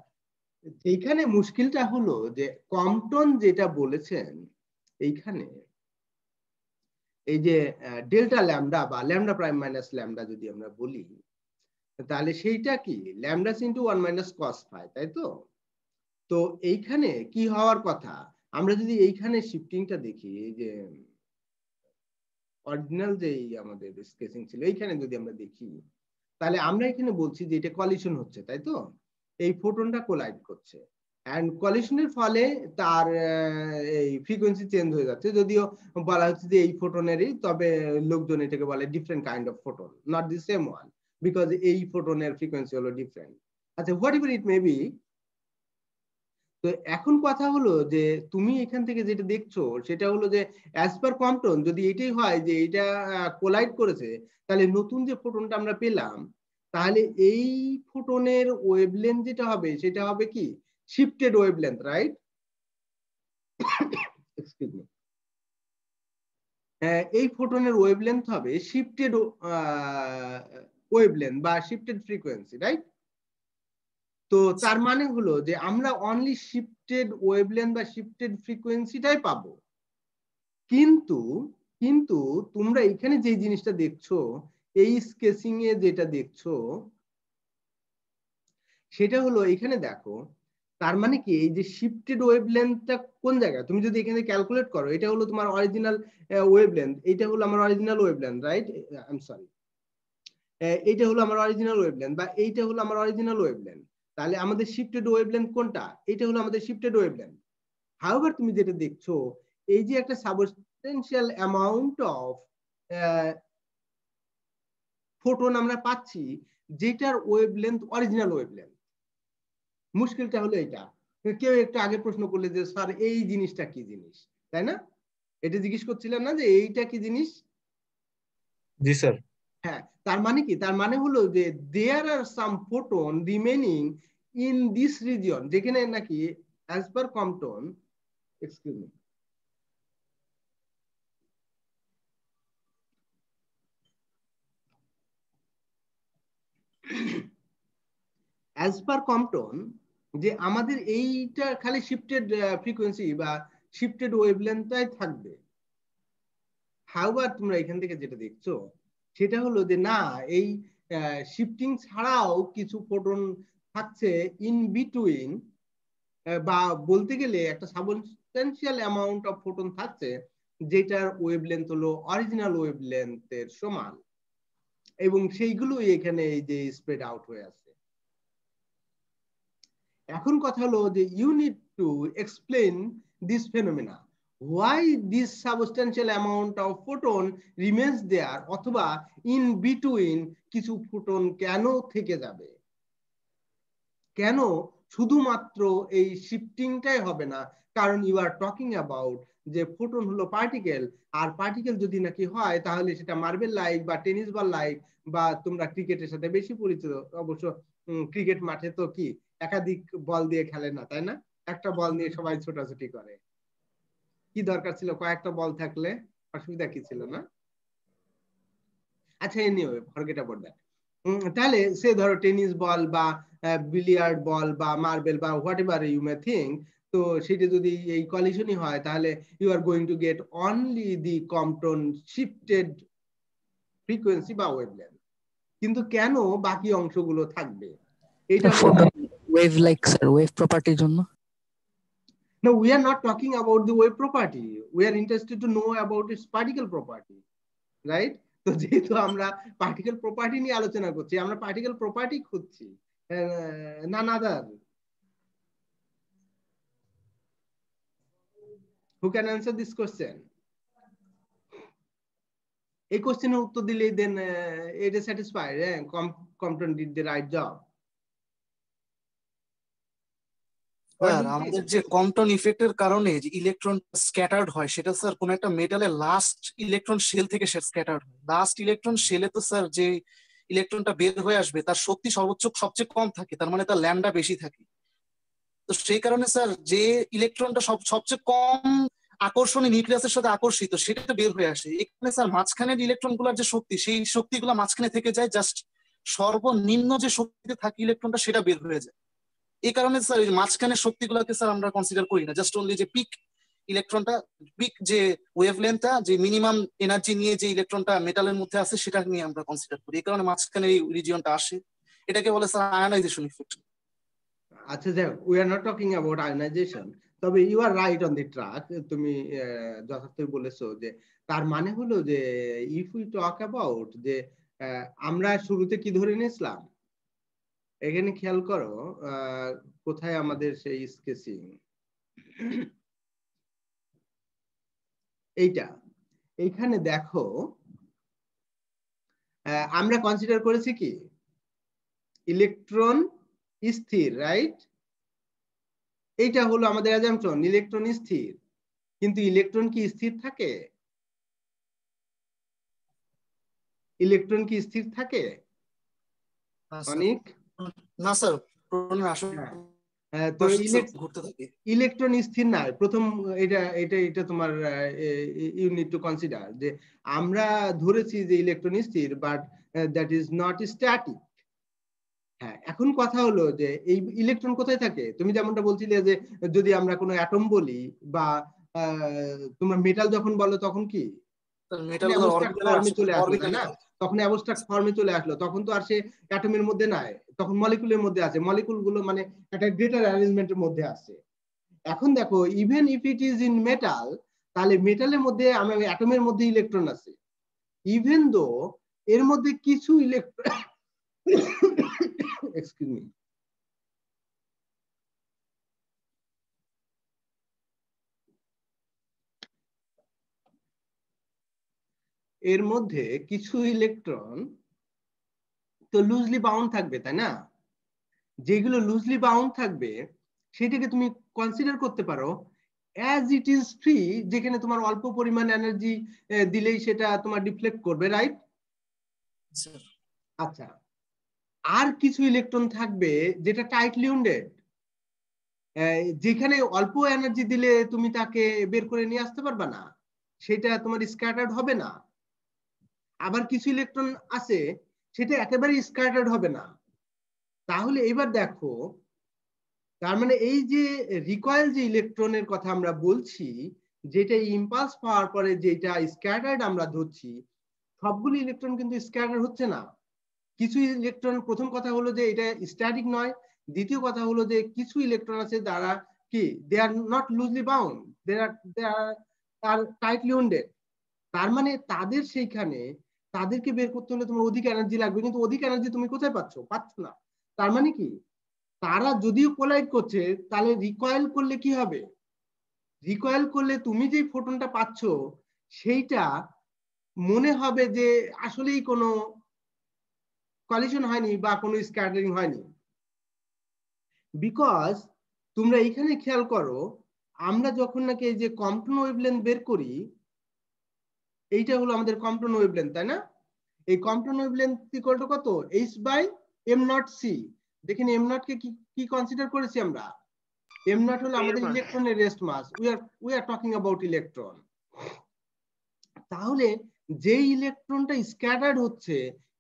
[SPEAKER 1] এইখানে মুশকিলটা হলো যে কম্পটন যেটা বলেছেন এইখানে, এই যে ডেল্টা ল্যামডা বা ল্যামডা প্রাইম মাইনাস ল্যামডা যদি আমরা বলি, তাহলে সেইটা কি lambda into 1 minus cos phi, তাই তো? তো এইখানে কি হওয়ার কথা, আমরা যদি এইখানে শিফটিংটা দেখি, এই যে অরিজিনাল যে আমাদের স্কেচিং ছিল এইখানে যদি আমরা দেখি, তাহলে আমরা এখানে বলছি যে এটা কলিশন হচ্ছে, তাই তো? এই ফোটনটা কোলাইড করছে, এন্ড কলিশনের ফলে তার এই ফ্রিকোয়েন্সি চেঞ্জ হয়ে যাচ্ছে, যদিও বলা হচ্ছে যে এই ফোটনেরই, তবে লোকজন এটাকে বলে different kind of photon, not the same one, because এই ফোটনের ফ্রিকোয়েন্সি হলো ডিফারেন্ট। আচ্ছা, what ever it may be. তো এখন কথা হলো যে তুমি এখান থেকে যেটা দেখছো সেটা হলো যে অ্যাজ পার কম্পটন যদি এটাই হয় যে এটা কোলাইড করেছে, তাহলে নতুন যে ফোটনটা আমরা পেলাম, তাহলে এই ফোটনের ওয়েভলেন্থ যেটা হবে সেটা হবে কি shifted wavelength, right? Excuse me, এই ফোটনের ওয়েভলেন্থ হবে শিফটেড ওয়েভলেন্থ বা শিফটেড ফ্রিকোয়েন্সি, রাইট? তো তার মানে হলো যে আমরা অনলি শিফটেড ওয়েভলেন্থ বা শিফটেড ফ্রিকোয়েন্সিটাই পাবো। কিন্তু কিন্তু তোমরা এখানে যে জিনিসটা দেখছো, এই স্কেচিং এ যেটা দেখছো সেটা হলো এখানে দেখো, তার মানে কি এই যে শিফটেড ওয়েভলেন্থটা কোন জায়গায়, তুমি যদি এখানে ক্যালকুলেট করো, এটা হলো তোমার অরিজিনাল ওয়েভলেন্থ, এটা হলো আমার original wavelength, right? I am sorry, এইটা হলো আমার অরিজিনাল ওয়েভলেন্থ বা এইটা হলো আমার অরিজিনাল ওয়েভলেন্থ, তাহলে আমাদের শিফটেড ওয়েভলেন্থ কোনটা? এটা হলো আমাদের শিফটেড ওয়েভলেন্থ। হাউএভার তুমি যেটা দেখছো, এই যে একটা সাবস্টেন্সিয়াল অ্যামাউন্ট অফ ফোটন আমরা পাচ্ছি, যেটার ওয়েভলেন্থ অরিজিনাল ওয়েভলেন্থ। মুশকিলটা হলো এটা, কেউ একটু আগে প্রশ্ন করলে যে স্যার এই জিনিসটা কি জিনিস, তাই না? এটা জিজ্ঞেস করছিলেন না যে এইটা কি জিনিস?
[SPEAKER 5] জি স্যার।
[SPEAKER 1] হ্যাঁ, তার মানে কি, তার মানে হলো যে there are some photon remaining in this region, যেখানে নাকি as per Compton, excuse me, as per Compton যে আমাদের এইটা খালি শিফটেড ফ্রিকোয়েন্সি বা শিফটেড ওয়েভলেন্থটাই থাকবে। হাউবার তোমরা এখান থেকে যেটা দেখছো সেটা হলো যে না, এই শিফটিং ছাড়াও কিছু ফোটন থাকছে ইন বিটুইন, বা বলতে গেলে একটা সাবস্টেন্সিয়াল অ্যামাউন্ট অফ ফোটন থাকছে যেটার ওয়েভলেন্থ হলো অরিজিনাল ওয়েভলেন্থের সমান, এবং সেইগুলোই এখানে এই যে স্প্রেড আউট হয়ে আছে। এখন কথা হলো যে you need to explain this phenomena, why this substantial amount of photon remains there, অথবা in between কিছু ফোটন কেন থেকে যাবে, কেন শুধুমাত্র এই শিফটিংটাই হবে না? কারণ ইউ আর টকিং অ্যাবাউট যে ফোটন হলো পার্টিকেল, আর পার্টিকেল যদি নাকি হয় তাহলে সেটা মার্বেল লাইক বা টেনিস বল লাইক, বা তোমরা ক্রিকেটের সাথে বেশি পরিচিত অবশ্য, ক্রিকেট মাঠে তো কি একাধিক বল দিয়ে খেলে না, তাই না? একটা বল নিয়ে সবাই ছোটাছুটি করে, কি দরকার ছিল কয়েকটা বল থাকলে, অসুবিধা কি ছিল না? আচ্ছা, এনিওয়ে ফরগেট অ্যাবাউট দ্যাট। তাহলে সে ধরো টেনিস বল বা বিলিয়ার্ড বল বা মার্বেল বা whatever you may think, তো সেটা যদি এই কলিশনই হয় তাহলে you are going to get only the Compton shifted frequency বা ওয়েভলেন্থ, কিন্তু কেন বাকি অংশগুলো থাকবে? এটা
[SPEAKER 10] ওয়েভ লাইক স্যার, ওয়েভ প্রপার্টির জন্য।
[SPEAKER 1] No, we are not talking about the wave property. We are interested to know about its particle property, right? তো যেহেতু আমরা পার্টিকেল প্রপার্টি নিয়ে আলোচনা করছি, আমরা পার্টিকেল প্রপার্টি খুঁজছি, none other. Who can answer this question? এই কোশ্চেনের উত্তর দিলেই দেন it is satisfied, Compton did the right job.
[SPEAKER 2] Sir আমাদের যে কম্পটন ইফেক্টের কারণে যে ইলেকট্রন স্ক্যাটার্ড হয়, সেটা স্যার কোন একটা মেটালের লাস্ট ইলেকট্রন শেল থেকে স্ক্যাটার্ড হয়। লাস্ট ইলেকট্রন শেলে তো স্যার যে ইলেকট্রনটা বের হয়ে আসবে তার শক্তি সর্বোচ্চ সবচেয়ে কম থাকে, তার মানে তার ল্যামডা বেশি থাকে। তো সেই কারণে স্যার যে ইলেকট্রনটা সবচেয়ে কম আকর্ষণী নিউক্লিয়াসের সাথে আকর্ষিত সেটা বের হয়ে আসে। এখানে স্যার মাঝখানের ইলেকট্রন গুলার যে শক্তি, সেই শক্তিগুলো মাঝখানে থেকে যায়, জাস্ট সর্বনিম্ন যে শক্তিতে থাকে ইলেকট্রনটা সেটা বের হয়ে যায়। এই কারণে স্যার মাঝখানের শক্তিগুলোকে স্যার আমরা কনসিডার করি না, জাস্ট অনলি যে পিক ইলেকট্রনটা বিগ যে ওয়েভলেন্থটা যে মিনিমাম এনার্জি নিয়ে যে ইলেকট্রনটা মেটালের মধ্যে আছে সেটা নিয়ে আমরা কনসিডার করি, এই কারণে মাঝখানে এই রিজিয়নটা আসে। এটাকে বলে স্যার আয়নাইজেশন ইফেক্ট।
[SPEAKER 1] আচ্ছা যাই হোক, we are not talking about ionization, তবে you are right on the track. তুমি যথার্থই বলেছো যে তার মানে হলো যে ইফ উই টক অ্যাবাউট যে আমরা শুরুতে কি ধরে নিয়েছিলাম, এখানে খেয়াল করো কোথায় আমাদের সেই স্কেচিং, এইটা এইখানে দেখো আমরা কনসিডার করেছি কি ইলেকট্রন স্থির, রাইট? এইটা হলো আমাদের অ্যাজাম্পশন, ইলেকট্রন স্থির। কিন্তু ইলেকট্রন কি স্থির থাকে? ইলেকট্রন কি স্থির থাকে? অনেক
[SPEAKER 2] না স্যার,
[SPEAKER 1] তো ইলেকট্রন স্থির নয়। প্রথম এটা এটা এটা তোমার ইউ নিড টু কনসিডার যে আমরা ধরেছি যে ইলেকট্রন স্থির, but that is not static. হ্যাঁ, এখন কথা হলো যে এই ইলেকট্রন কোথায় থাকে? তুমি যেমনটা বলছিলে যে যদি আমরা কোনো অ্যাটম বলি বা তোমরা মেটাল যখন বলো তখন কি চলে আসলো, তাই না? তখন অ্যাবস্ট্রাক্ট ফর্মে চলে আসলো, তখন তো আর সে অ্যাটমের মধ্যে নাই, তখন মলিকুলের মধ্যে আছে। মলিকুল গুলো মানে একটা গ্রেটার অ্যারেঞ্জমেন্টের মধ্যে আছে। এখন দেখো even if it is in metal, তাহলে মেটালের মধ্যে আমরা অ্যাটমের মধ্যে ইলেকট্রন আছে, ইভেন দো এর মধ্যে কিছু ইলেকট্রন এক্সকিউজ মি, এর মধ্যে কিছু ইলেকট্রন তো লুজলি বাউন্ড থাকবে, তাই না? যেগুলো লুজলি বাউন্ড থাকবে সেটাকে তুমি কনসিডার করতে পারো অ্যাজ ইট ইজ ফ্রি, যেখানে তোমার অল্প পরিমাণ এনার্জি দিলেই সেটা তোমার ডিফ্লেক্ট করবে, রাইট? আচ্ছা, আর কিছু ইলেকট্রন থাকবে যেটা টাইটলি উন্ডেড, যেখানে অল্প এনার্জি দিলে তুমি তাকে বের করে নিয়ে আসতে পারবে না, সেটা তোমার স্ক্যাটার্ড হবে না। আবার কিছু ইলেকট্রন আছে সেটা একেবারে স্ক্যাটার্ড হবে না। তাহলে এবার দেখো, তার মানে এই যে রিকয়েল যে ইলেকট্রনের কথা আমরা বলছি, যেটা ইম্পালস পাওয়ার পরে যেটা স্ক্যাটার্ড আমরা ধরছি, সবগুলো ইলেকট্রন কিন্তু স্ক্যাটার্ড হচ্ছে না। কিছু ইলেকট্রন, প্রথম কথা হলো যে এটা স্ট্যাটিক নয়, দ্বিতীয় কথা হলো যে কিছু ইলেকট্রন আছে যারা কি they are not loosely bound, they are tightly wounded. তার মানে তাদের সেইখানে তাদেরকে বের করতে হলে তোমার অধিক এনার্জি লাগবে, কিন্তু অধিক এনার্জি তুমি কোথায় পাচ্ছ না। তার মানে কি তারা যদিও কোলাইড করছে, তাহলে রিকয়েল করলে কি হবে? রিকয়েল করলে তুমি যে ফোটনটা পাচ্ছ সেইটা মনে হবে যে আসলেই কোনো কলিশন হয়নি বা কোনো স্ক্যাটারিং হয়নি। বিকজ তোমরা এখানে খেয়াল করো, আমরা যখন নাকি এই যে কম্পটন ওয়েভলেন্থ বের করি, এইটা হলো আমাদের কম্পটন ওয়েভলেন্থ, তাই না? এই কম্পটন ওয়েভলেন্থ ইকুয়াল টু কত? h/m0c। দেখেন m0 কে কি কনসিডার করেছি আমরা? m0 হলো আমাদের ইলেকট্রনের rest mass. We are talking about electron. তাহলে যে ইলেকট্রনটা স্ক্যাটার্ড হচ্ছে,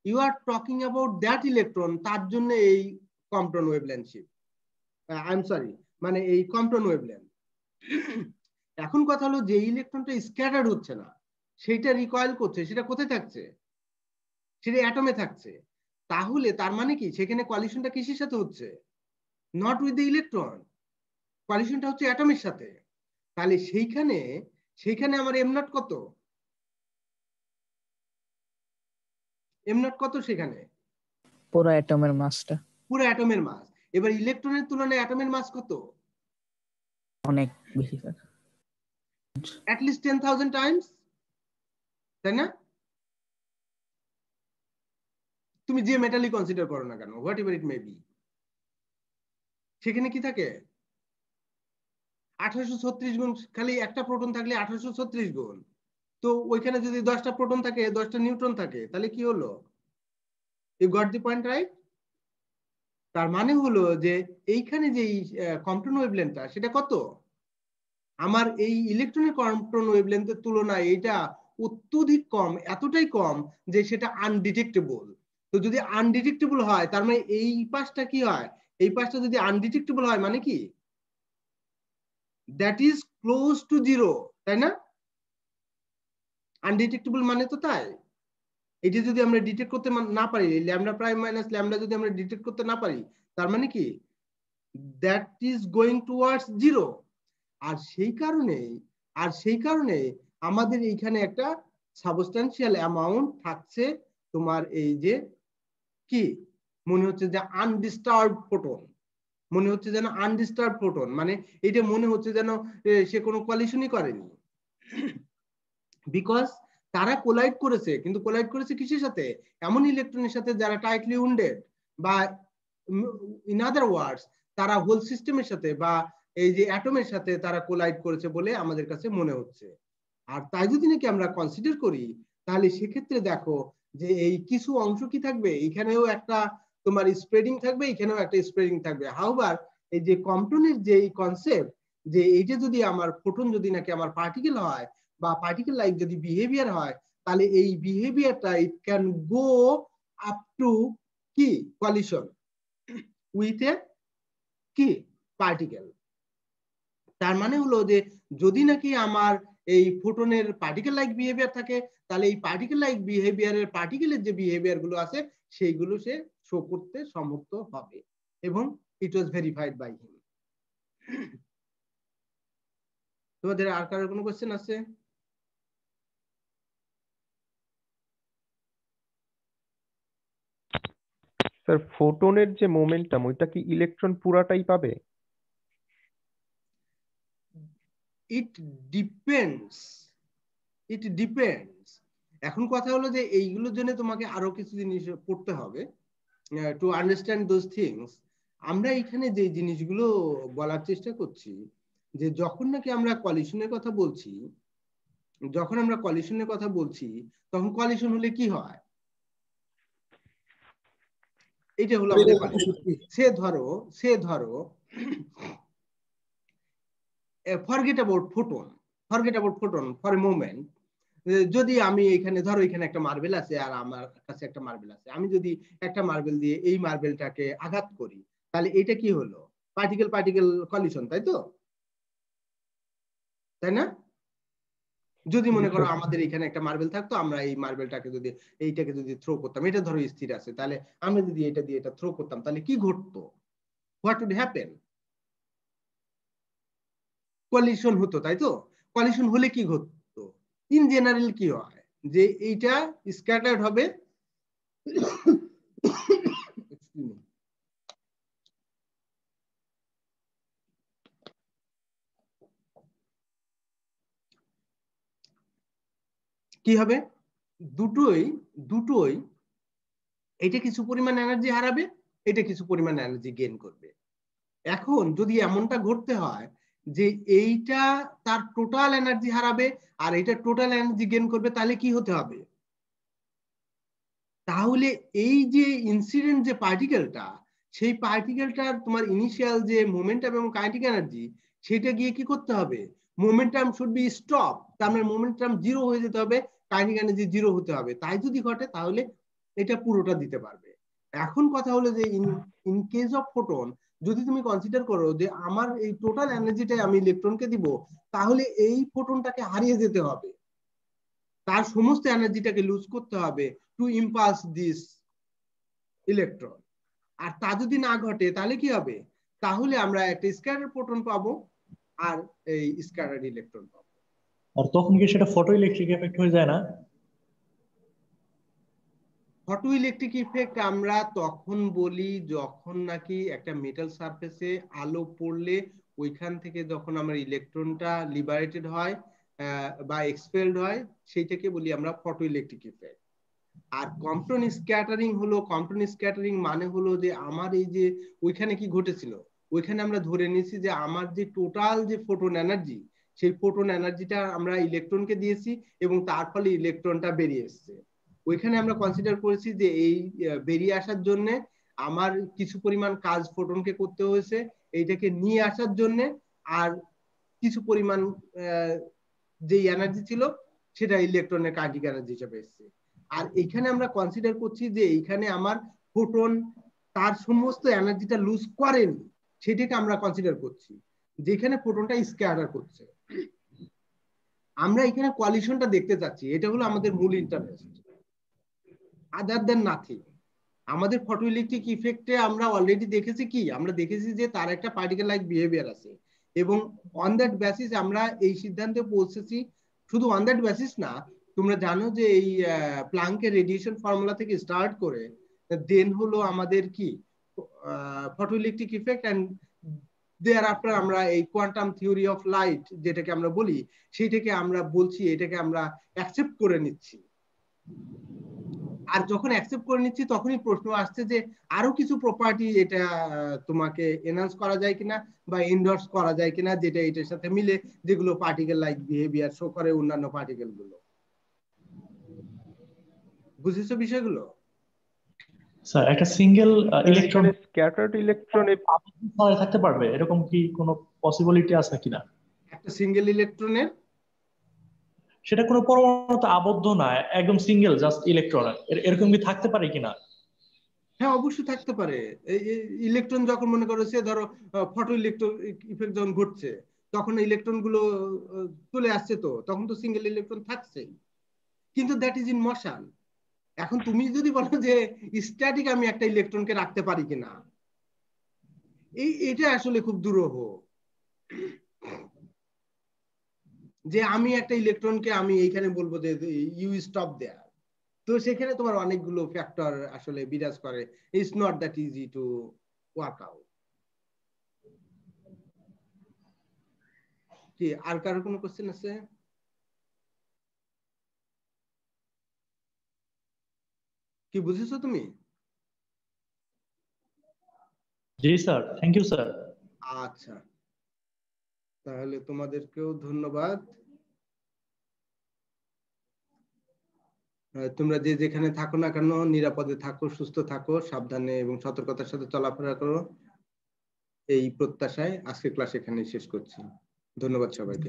[SPEAKER 1] you are talking about that electron, তার জন্য এই Compton wavelength shift, I am sorry, মানে এই কম্পটন ওয়েভলেন্থ। এখন কথা হলো যে ইলেকট্রনটা স্ক্যাটার্ড হচ্ছে না, সেটা রিকয়েল করছে, সেটা কোথায় থাকছে? সেটা অ্যাটমে থাকছে। তাহলে তার মানে কি সেখানে কলিশনটা কিসের সাথে হচ্ছে? নট উইথ দ্য ইলেকট্রন, কলিশনটা হচ্ছে অ্যাটমের সাথে। তাহলে সেইখানে আমার m0 কত? m0 কত সেখানে?
[SPEAKER 10] পুরো অ্যাটমের মাসটা।
[SPEAKER 1] পুরো অ্যাটমের মাস। এবার ইলেকট্রনের তুলনায় অ্যাটমের মাস কত?
[SPEAKER 10] অনেক বেশি স্যার,
[SPEAKER 1] at least 10,000 টাইমস, তাই না? তুমি যে মেটালই কনসিডার করো না কেন, what ever it may be, সেখানে কি থাকে? 1836 গুণ। খালি একটা প্রোটন থাকলে 1836 গুণ। তো ওইখানে যদি 10টা প্রোটন থাকে, 10টা নিউট্রন থাকে, তাহলে কি হলো? You got the point, right? তার মানে হলো যে এইখানে যে কম্পটন ওয়েভলেন্থটা সেটা কত? আমার এই ইলেকট্রনের কম্পটন ওয়েভলেন্থের তুলনায় এটা অত্যধিক কম, এতটাই কম যে সেটা আনডিটেক্টেবল। তো যদি আনডিটেক্টেবল হয়, তার মানে এই পাশটা কি হয়? এই পাশটা যদি আনডিটেক্টেবল হয় মানে কি? That is close two zero, তাই না? আনডিটেক্টেবল মানে তো তাই। এটা যদি আমরা ডিটেক্ট করতে না পারি, ল্যামডা প্রাইম মাইনাস ল্যামডা যদি আমরা ডিটেক্ট করতে না পারি, তার মানে কি that is going towards zero. আর সেই কারণে আমাদের এইখানে একটা সাবস্টান্সিয়াল অ্যামাউন্ট থাকছে তোমার এই যে কি মনে হচ্ছে যে আনডিস্টার্ব ফোটন, মনে হচ্ছে যেন আনডিস্টার্ব ফোটন, মানে এটা মনে হচ্ছে যেন সে কোনো কলিশনই করেনি, বিকজ তারা কোলাইড করেছে, কিন্তু কোলাইড করেছে কিসের সাথে? এমন ইলেকট্রনের সাথে যারা টাইটলি উন্ডেড, বা ইন আদার ওয়ার্ডস তারা হোল সিস্টেমের সাথে বা এই যে অ্যাটমের সাথে তারা কোলাইড করেছে বলে আমাদের কাছে মনে হচ্ছে। আর তাই যদি নাকি আমরা কনসিডার করি, তাহলে সেক্ষেত্রে দেখো যে এই কিছু অংশ কি থাকবে, এখানেও একটা তোমার স্প্রেডিং থাকবে, এখানেও একটা স্প্রেডিং থাকবে। হাউবার এই যে কম্পটনের যে কনসেপ্ট, যে এইটা যদি আমার ফোটন যদি নাকি আমার পার্টিকেল হয় বা পার্টিকেল লাইক যদি বিহেভিয়ার হয়, তাহলে এই বিহেভিয়ারটা it can go up to কি কলিশন উইথ এ কি পার্টিকেল। তার মানে হলো যে যদি নাকি আমার এই ফোটনের পার্টিকেল লাইক বিহেভিয়ার থাকে, তাহলে এই পার্টিকেল লাইক বিহেভিয়ারের পার্টিকেলের যে বিহেভিয়ার গুলো আছে সেইগুলো সে শো করতে সমর্থ হবে, এবং ইট ওয়াজ ভেরিফাইড বাই হিম। তোমাদের আর কারোর কোনো কোশ্চেন আছে?
[SPEAKER 6] স্যার ফোটনের যে মোমেন্টাম ওইটা কি ইলেকট্রন পুরাটাই পাবে?
[SPEAKER 1] ইট ডিপেন্ডস, এখন কথা হলো যে এইগুলোর জন্য তোমাকে আরো কিছু জিনিস পড়তে হবে টু আন্ডারস্ট্যান্ড দোজ থিংস। আমরা এখানে যে জিনিসগুলো বলার চেষ্টা করছি, যে যখন নাকি আমরা কলিশনের কথা বলছি, তখন কলিশন হলে কি হয়, এটা হলো আমাদের কলিশন। সে ধরো forget about photon for a moment. যদি আমি এখানে ধরো এখানে একটা মার্বেল আছে আর আমার কাছে একটা মার্বেল আছে, আমি যদি একটা মার্বেল দিয়ে এই মার্বেলটাকে আঘাত করি, তাহলে এটা কি হলো? পার্টিকেল কলিশন, তাই তো? তাই না? যদি মনে করো আমাদের এখানে একটা মার্বেল থাকতো, আমরা এই মার্বেলটাকে যদি এইটাকে যদি থ্রো করতাম, এটা ধরো স্থির আছে, তাহলে আমরা যদি এটা দিয়ে এটা থ্রো করতাম, তাহলে কি ঘটতো? What would happen? কলিশন হতো, তাই তো? কলিশন হলে কি ঘটতো? ইন জেনারেল কি হয়, যে এইটা স্ক্যাটার্ড হবে, কি হবে? দুটোই এটা কিছু পরিমাণ এনার্জি হারাবে, এটা কিছু পরিমাণ এনার্জি গেইন করবে। এখন যদি এমনটা ঘটতে হয় যে এইটা তার টোটাল এনার্জি হারাবে আর এটা টোটাল এনার্জি গেইন করবে, তাহলে কি হতে হবে? তাহলে এই যে ইনসিডেন্ট যে পার্টিকেলটা, সেই পার্টিকেলটার তোমার ইনিশিয়াল যে মোমেন্টাম এবং কাইনেটিক এনার্জি, সেটা গিয়ে কি করতে হবে? মোমেন্টাম শুড বি স্টপ, তার মানে মোমেন্টাম জিরো হয়ে যেতে হবে, কাইনেটিক এনার্জি জিরো হতে হবে। তাই যদি ঘটে তাহলে এটা পুরোটা দিতে পারবে। এখন কথা হলো যে ইন কেস অফ ফোটন, যদি তুমি কনসিডার করো যে আমার এই টোটাল এনার্জিটাই আমি ইলেকট্রনকে দিব, তাহলে এই ফোটনটাকে হারিয়ে যেতে হবে, তার সমস্ত এনার্জিটাকে লুজ করতে হবে টু ইম্পালস দিস ইলেকট্রন। আর তা যদি না ঘটে তাহলে কি হবে? তাহলে আমরা একটা স্ক্যাটার্ড ফোটন পাবো আর এই স্ক্যাটার্ড ইলেকট্রন পাবো।
[SPEAKER 11] আর তখন কি সেটা ফটো ইলেকট্রিক এফেক্ট হয়ে যায় না?
[SPEAKER 1] ফটো ইলেকট্রিক ইফেক্ট আমরা তখন বলি যখন নাকি একটা মেটাল সারফেসে আলো পড়লে ওইখান থেকে যখন আমার ইলেকট্রনটা লিবারেটেড হয় বা এক্সপেলড হয়, সেইটাকে বলি আমরা ফটো ইলেকট্রিক ইফেক্ট। আর কম্পটন স্ক্যাটারিং মানে হলো যে আমার এই যে ওইখানে কি ঘটেছিল, ওইখানে আমরা ধরে নিয়েছি যে আমার যে টোটাল যে ফোটন এনার্জি, সেই ফোটন এনার্জিটা আমরা ইলেকট্রনকে দিয়েছি এবং তার ফলে ইলেকট্রনটা বেরিয়ে এসছে। ওইখানে আমরা কনসিডার করেছি যে এই বেরিয়ে আসার জন্য আমার কিছু পরিমাণ কাজ ফোটনকে করতে হয়েছে এইটাকে নিয়ে আসার জন্য, আর কিছু পরিমাণ যে এনার্জি ছিল সেটা ইলেকট্রনের কাইনেটিক এনার্জি হিসেবে এসছে। আর এখানে আমরা কনসিডার করছি যে এইখানে আমার ফোটন তার সমস্ত এনার্জিটা লুজ করেনি, সেটাকে আমরা কনসিডার করছি। যেখানে ফোটনটা স্ক্যাটার করছে। আমরা এখানে কোয়ালিশনটা দেখতে চাচ্ছি, এটা হলো আমাদের মূল ইন্টারেস্ট, আদার দেন নাথিং। আমাদের ফটোইলেকট্রিক ইফেক্টে আমরা অলরেডি দেখেছি কি, আমরা দেখেছি যে তার একটা পার্টিকেল লাইক বিহেভিয়ার আছে, এবং অন দ্যাট বেসিস আমরা এই সিদ্ধান্তে পৌঁছেছি। শুধু অন দ্যাট বেসিস না, তোমরা জানো যে এই প্লাঙ্কের রেডিয়েশন ফর্মুলা থেকে স্টার্ট করে দেন হলো আমাদের কি photoelectric effect, and thereafter আমরা এই কোয়ান্টাম থিওরি অফ লাইট যেটাকে আমরা বলি, সেইটাকে আমরা বলছি এটাকে আমরা অ্যাকসেপ্ট করে নিচ্ছি। আর যখন অ্যাকসেপ্ট করে নিচ্ছি তখনই প্রশ্ন আসছে যে আরো কিছু প্রপার্টি এটা তোমাকে এনহান্স করা যায় কিনা বা এন্ডোর্স করা যায় কিনা, যেটা এটার সাথে মিলে, যেগুলো পার্টিকেল লাইক বিহেভিয়ার শো করে অন্যান্য পার্টিকেল গুলো। বুঝেছো বিষয়গুলো?
[SPEAKER 11] স্যার একটা সিঙ্গেল ইলেকট্রন
[SPEAKER 6] স্ক্যাটার্ড ইলেকট্রন
[SPEAKER 11] থাকতে পারবে, এরকম কি কোনো পসিবিলিটি আছে কিনা?
[SPEAKER 1] একটা সিঙ্গেল ইলেকট্রনের
[SPEAKER 11] সেটা কোনো পরমাণুতে আবদ্ধ না, একদম সিঙ্গেল জাস্ট ইলেকট্রন, এরকম কি থাকতে পারে কিনা?
[SPEAKER 1] হ্যাঁ, অবশ্যই থাকতে পারে। ইলেকট্রন যখন মনে করো সে ধরো ফটো ইলেকট্রিক ইফেক্ট যখন ঘটছে, তখন ইলেকট্রন গুলো চলে আসছে, তো তখন তো সিঙ্গেল ইলেকট্রন থাকছেই, কিন্তু দ্যাট ইজ ইন মোশন। এখন তুমি যদি বলো যে স্ট্যাটিক আমি একটা ইলেকট্রনকে রাখতে পারি কিনা, এটা আসলে খুব দুরূহ, যে আমি একটা ইলেকট্রনকে আমি এইখানে বলবো যে ইউ স্টপ দেয়ার। তো সেখানে তোমার অনেকগুলো ফ্যাক্টর আসলে বিরাজ করে, it's not that easy to work out. কি আর কারো কোনো কোশ্চেন আছে? কি বুঝেছো তুমি?
[SPEAKER 11] জি স্যার, থ্যাংক ইউ স্যার।
[SPEAKER 1] আচ্ছা, তাহলে তোমাদেরকেও ধন্যবাদ। তোমরা যে যেখানে থাকো না কেন নিরাপদে থাকো, সুস্থ থাকো, সাবধানে এবং সতর্কতার সাথে চলাফেরা করো, এই প্রত্যাশায় আজকের ক্লাস এখানেই শেষ করছি। ধন্যবাদ সবাইকে।